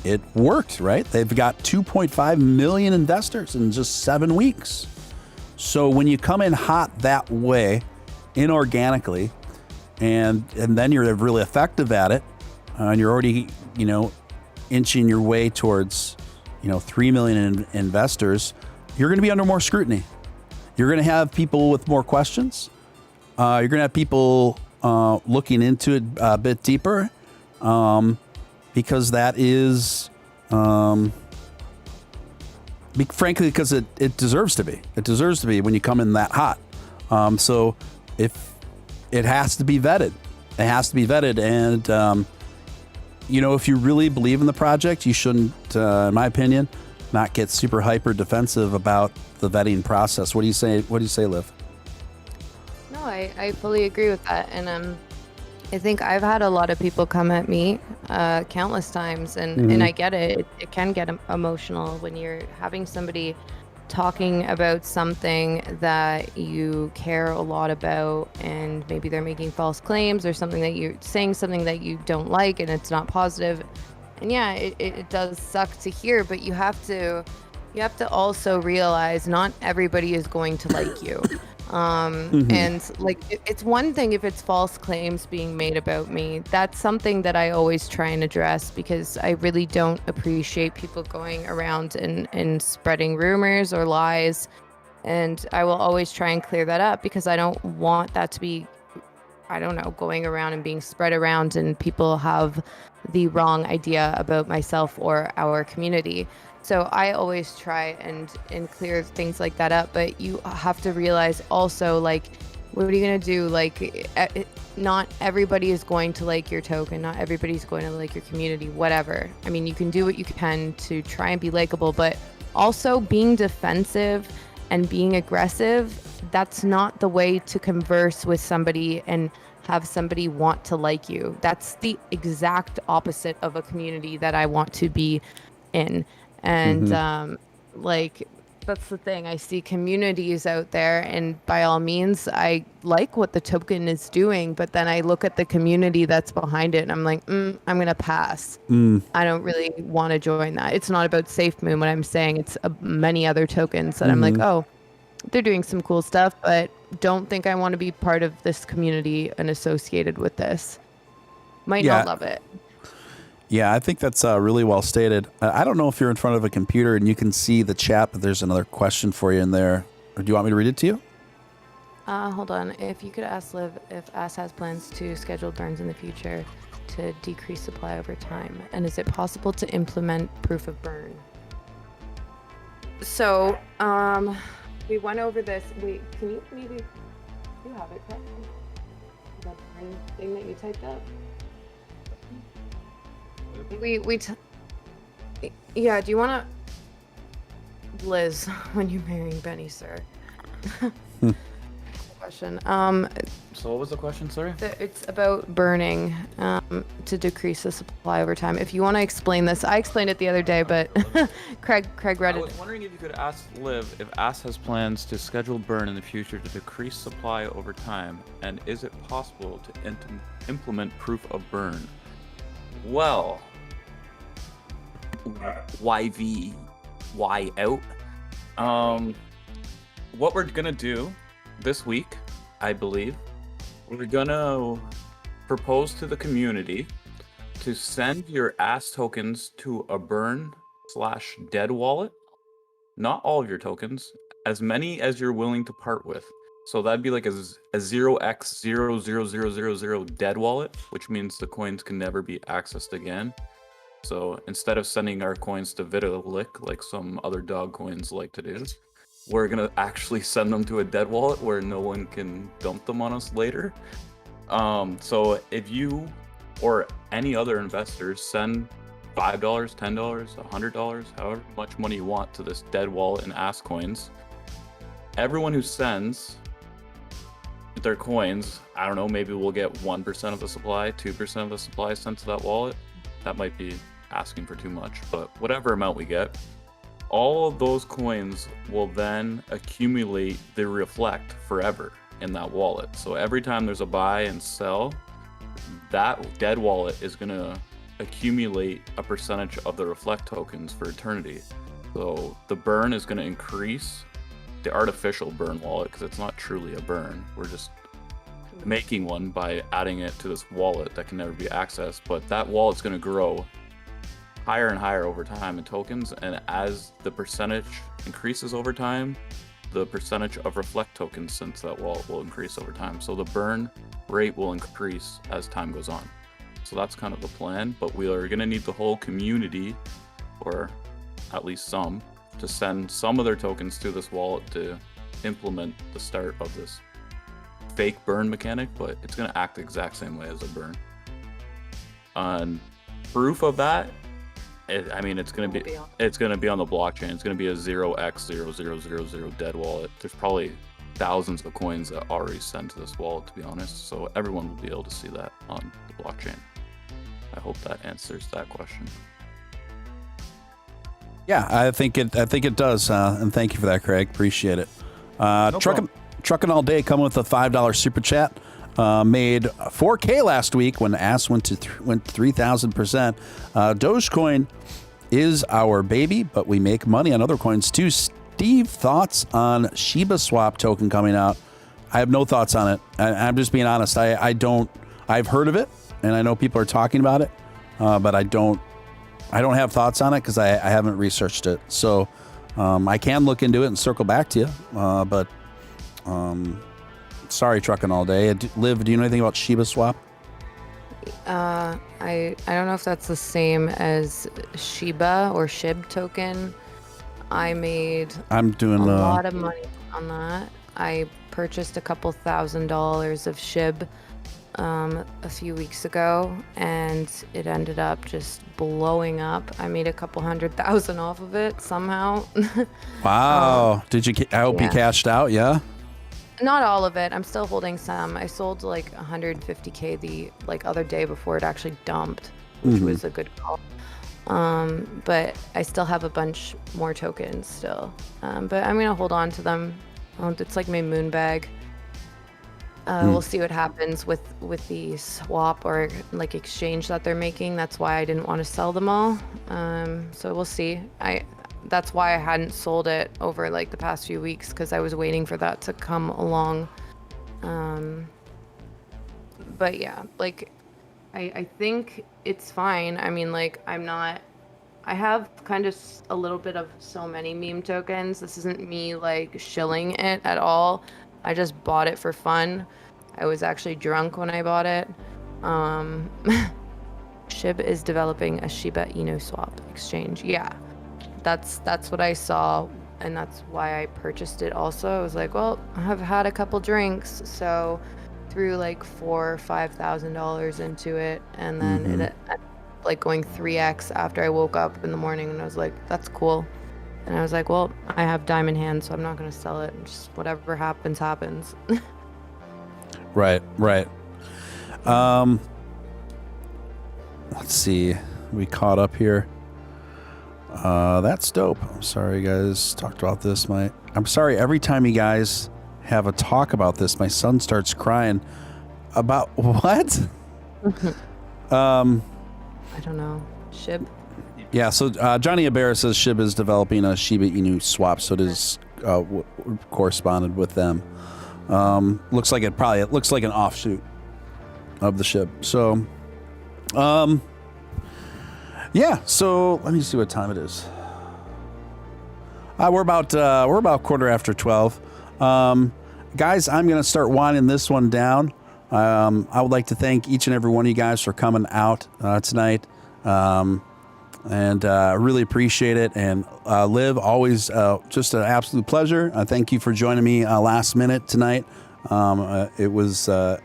it worked, right? They've got 2.5 million investors in just 7 weeks. So when you come in hot that way, inorganically, and then you're really effective at it, and you're already, inching your way towards, 3 million investors, you're going to be under more scrutiny. You're going to have people with more questions. You're going to have people looking into it a bit deeper. Because that is, frankly, because it deserves to be. It deserves to be when you come in that hot. So if it has to be vetted, it has to be vetted. And, if you really believe in the project, you shouldn't, in my opinion, not get super hyper defensive about the vetting process. What do you say? What do you say, Liv? No, I fully agree with that. And I think I've had a lot of people come at me countless times, and I get it. It can get emotional when you're having somebody talking about something that you care a lot about, and maybe they're making false claims or something that you're saying something that you don't like and it's not positive. And yeah, it does suck to hear, but you have to also realize not everybody is going to like you. And it's one thing if it's false claims being made about me. That's something that I always try and address, because I really don't appreciate people going around and spreading rumors or lies. And I will always try and clear that up, because I don't want that to be, going around and being spread around and people have the wrong idea about myself or our community. So I always try and clear things like that up, but you have to realize also, what are you going to do? Not everybody is going to like your token. Not everybody's going to like your community, whatever. I mean, you can do what you can to try and be likable, but also being defensive and being aggressive, that's not the way to converse with somebody and have somebody want to like you. That's the exact opposite of a community that I want to be in. And that's the thing. I see communities out there, and by all means, I like what the token is doing, but then I look at the community that's behind it and I'm like, I'm going to pass. I don't really want to join that. It's not about SafeMoon. What I'm saying, it's many other tokens that I'm like, oh, they're doing some cool stuff, but don't think I want to be part of this community and associated with this. Might not love it. Yeah, I think that's really well stated. I don't know if you're in front of a computer and you can see the chat, but there's another question for you in there. Or do you want me to read it to you? Hold on. If you could ask Liv if Ass has plans to schedule burns in the future to decrease supply over time, and is it possible to implement proof of burn? So, we went over this. Wait, can you maybe? You have it, correct? That burn thing that you typed up. Yeah. Do you want to, Liz? When you're marrying Benny, sir. Question. So what was the question, sorry? It's about burning to decrease the supply over time. If you want to explain this, I explained it the other day, but Craig read I it. was wondering if you could ask Liv if Ass has plans to schedule burn in the future to decrease supply over time, and is it possible to implement proof of burn? Well, YV, Y out. What we're gonna do this week, I believe, we're gonna propose to the community to send your Ass tokens to a burn/dead wallet. Not all of your tokens, as many as you're willing to part with. So that'd be like a 0x00000 dead wallet, which means the coins can never be accessed again. So instead of sending our coins to Vitalik like some other dog coins like to do, we're gonna actually send them to a dead wallet where no one can dump them on us later. So if you or any other investors send $5, $10, $100, however much money you want to this dead wallet in Ass coins, everyone who sends their coins, I don't know, maybe we'll get 1% of the supply, 2% of the supply sent to that wallet. That might be asking for too much, but whatever amount we get, all of those coins will then accumulate the reflect forever in that wallet. So every time there's a buy and sell, that dead wallet is gonna accumulate a percentage of the reflect tokens for eternity. So the burn is gonna increase, the artificial burn wallet, because it's not truly a burn. We're just making one by adding it to this wallet that can never be accessed, but that wallet's gonna grow higher and higher over time in tokens, and as the percentage increases over time, the percentage of reflect tokens sent to that wallet will increase over time. So the burn rate will increase as time goes on. So that's kind of the plan, but we are going to need the whole community, or at least some, to send some of their tokens to this wallet to implement the start of this fake burn mechanic, but it's going to act the exact same way as a burn. And proof of that, it's going to be on the blockchain. It's going to be a 0x0000 dead wallet. There's probably thousands of coins that already sent to this wallet, to be honest. So everyone will be able to see that on the blockchain. I hope that answers that question. Yeah, I think it does. And thank you for that, Craig. Appreciate it. Trucking all day, coming with a $5 super chat. Made 4K last week when Ass went 3,000%. Dogecoin is our baby, but we make money on other coins too. Steve, thoughts on Shiba Swap token coming out? I have no thoughts on it. I'm just being honest. I've heard of it, and I know people are talking about it, but I don't have thoughts on it because I haven't researched it. So I can look into it and circle back to you. But sorry, trucking all day. Liv, do you know anything about Shiba Swap? I don't know if that's the same as Shiba or SHIB token. I'm doing a lot of money on that. I purchased a couple $1,000s of SHIB a few weeks ago, and it ended up just blowing up. I made a couple $100,000 off of it somehow. Wow. I hope you cashed out, yeah? Not all of it. I'm still holding some. I sold like 150K the other day before it actually dumped, which was a good call. But I still have a bunch more tokens still. But I'm gonna hold on to them. It's like my moon bag. We'll see what happens with the swap or like exchange that they're making. That's why I didn't want to sell them all. So we'll see. That's why I hadn't sold it over like the past few weeks, because I was waiting for that to come along. But yeah, like I think it's fine. I mean, like I have kind of a little bit of so many meme tokens. This isn't me like shilling it at all. I just bought it for fun. I was actually drunk when I bought it. SHIB is developing a Shiba Inu swap exchange. Yeah, that's what I saw, and that's why I purchased it also. I was like, well, I've had a couple drinks, so threw like $4,000 or $5,000 into it, and then it like going 3x after I woke up in the morning, and I was like, that's cool. And I was like, well, I have diamond hands, so I'm not gonna sell it. Just whatever happens, happens. Right. Let's see. We caught up here. That's dope. I'm sorry, you guys talked about this. I'm sorry. Every time you guys have a talk about this, my son starts crying. About what? I don't know. SHIB. Yeah. So Johnny Abera says SHIB is developing a Shiba Inu swap, so it is corresponded with them. Looks like it looks like an offshoot of the SHIB. So, yeah. So let me see what time it is. We're about 12:15. Guys, I'm gonna start winding this one down. I would like to thank each and every one of you guys for coming out tonight, and really appreciate it. And Liv, always just an absolute pleasure. Thank you for joining me last minute tonight. It was a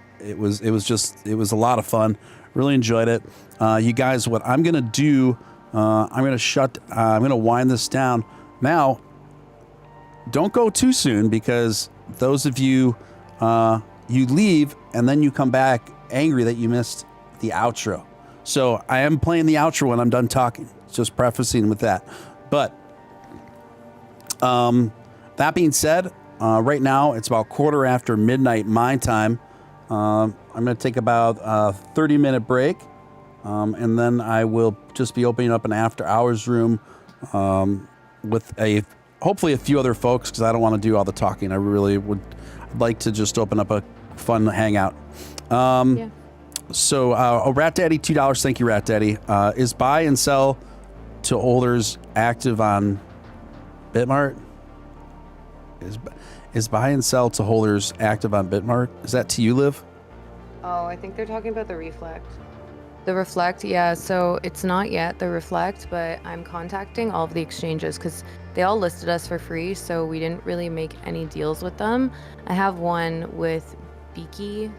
lot of fun. Really enjoyed it. You guys, what I'm gonna do, I'm gonna wind this down now. Don't go too soon, because those of you you leave and then you come back angry that you missed the outro. So I am playing the outro when I'm done talking. Just prefacing with that. But that being said, right now it's about 1:15 midnight my time. I'm going to take about a 30-minute break, and then I will just be opening up an after hours room with hopefully a few other folks, because I don't want to do all the talking. I really would like to just open up a fun hangout. Yeah. So Rat Daddy, $2. Thank you, Rat Daddy. Is buy and sell to holders active on Bitmart? Is buy and sell to holders active on Bitmart? Is that to you, Liv? Oh, I think they're talking about the Reflect. The Reflect, yeah. So it's not yet the Reflect, but I'm contacting all of the exchanges because they all listed us for free, so we didn't really make any deals with them. I have one with Beaky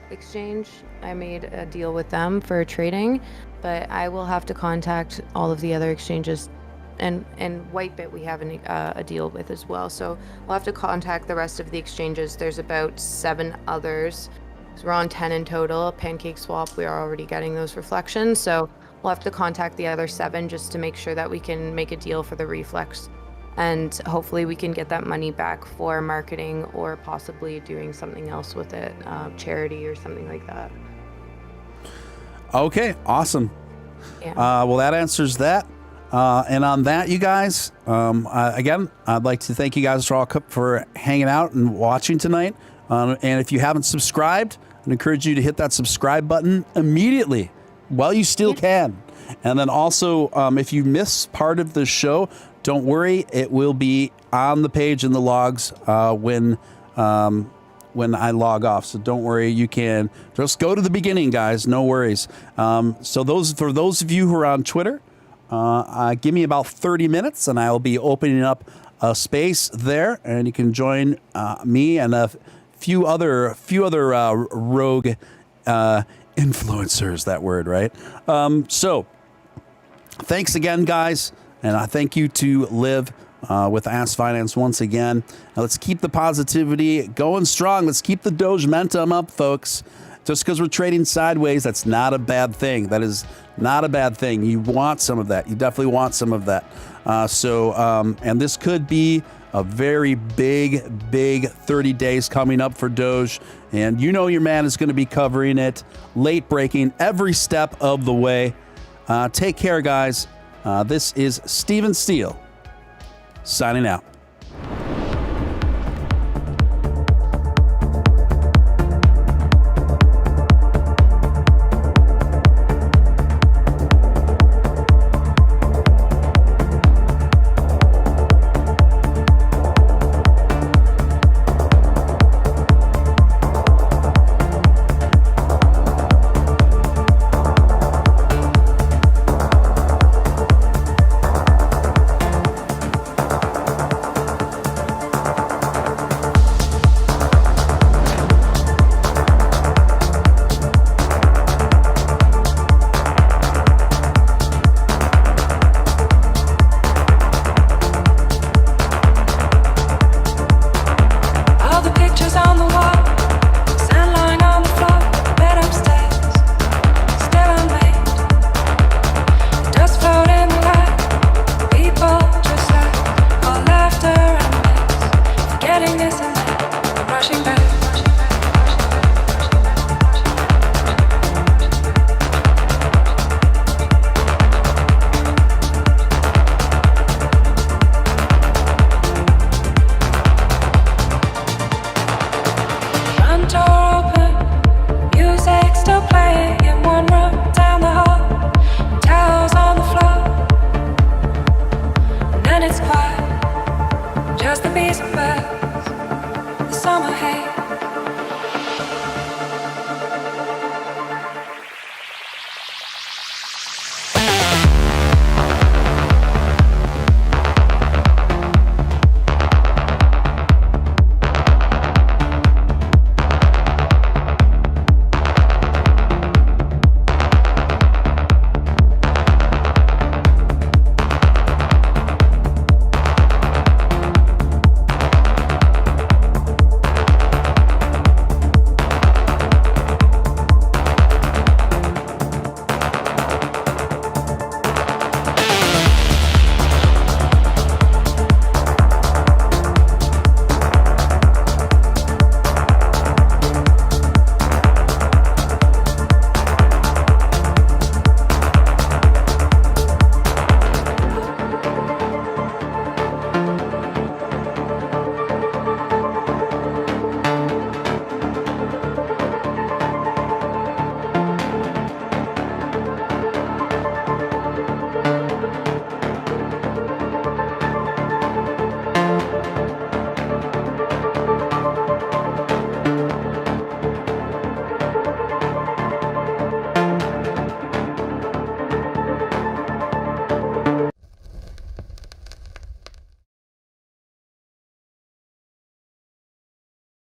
Exchange. I made a deal with them for trading, but I will have to contact all of the other exchanges. And Whitebit we have a deal with as well. So we'll have to contact the rest of the exchanges. There's about 7 others. So we're on 10 in total. PancakeSwap, we are already getting those reflections. So we'll have to contact the other 7 just to make sure that we can make a deal for the Reflex. And hopefully we can get that money back for marketing or possibly doing something else with it, charity or something like that. Okay, awesome. Yeah. Well, that answers that. And on that, you guys, again, I'd like to thank you guys for hanging out and watching tonight. And if you haven't subscribed, I'd encourage you to hit that subscribe button immediately while you still can. And then also, if you miss part of the show, don't worry, it will be on the page in the logs when I log off. So don't worry, you can just go to the beginning, guys. No worries. So for those of you who are on Twitter, give me about 30 minutes and I will be opening up a space there, and you can join me and a few other rogue influencers. That word, right? So thanks again, guys, and I thank you to Liv with Ask Finance once again. Now let's keep the positivity going strong. Let's keep the Doge momentum up, folks. Just because we're trading sideways, that's not a bad thing. That is not a bad thing. You want some of that. You definitely want some of that. And this could be a very big 30 days coming up for Doge. And you know your man is going to be covering it, late breaking every step of the way. Take care, guys. This is Steven Steele signing out.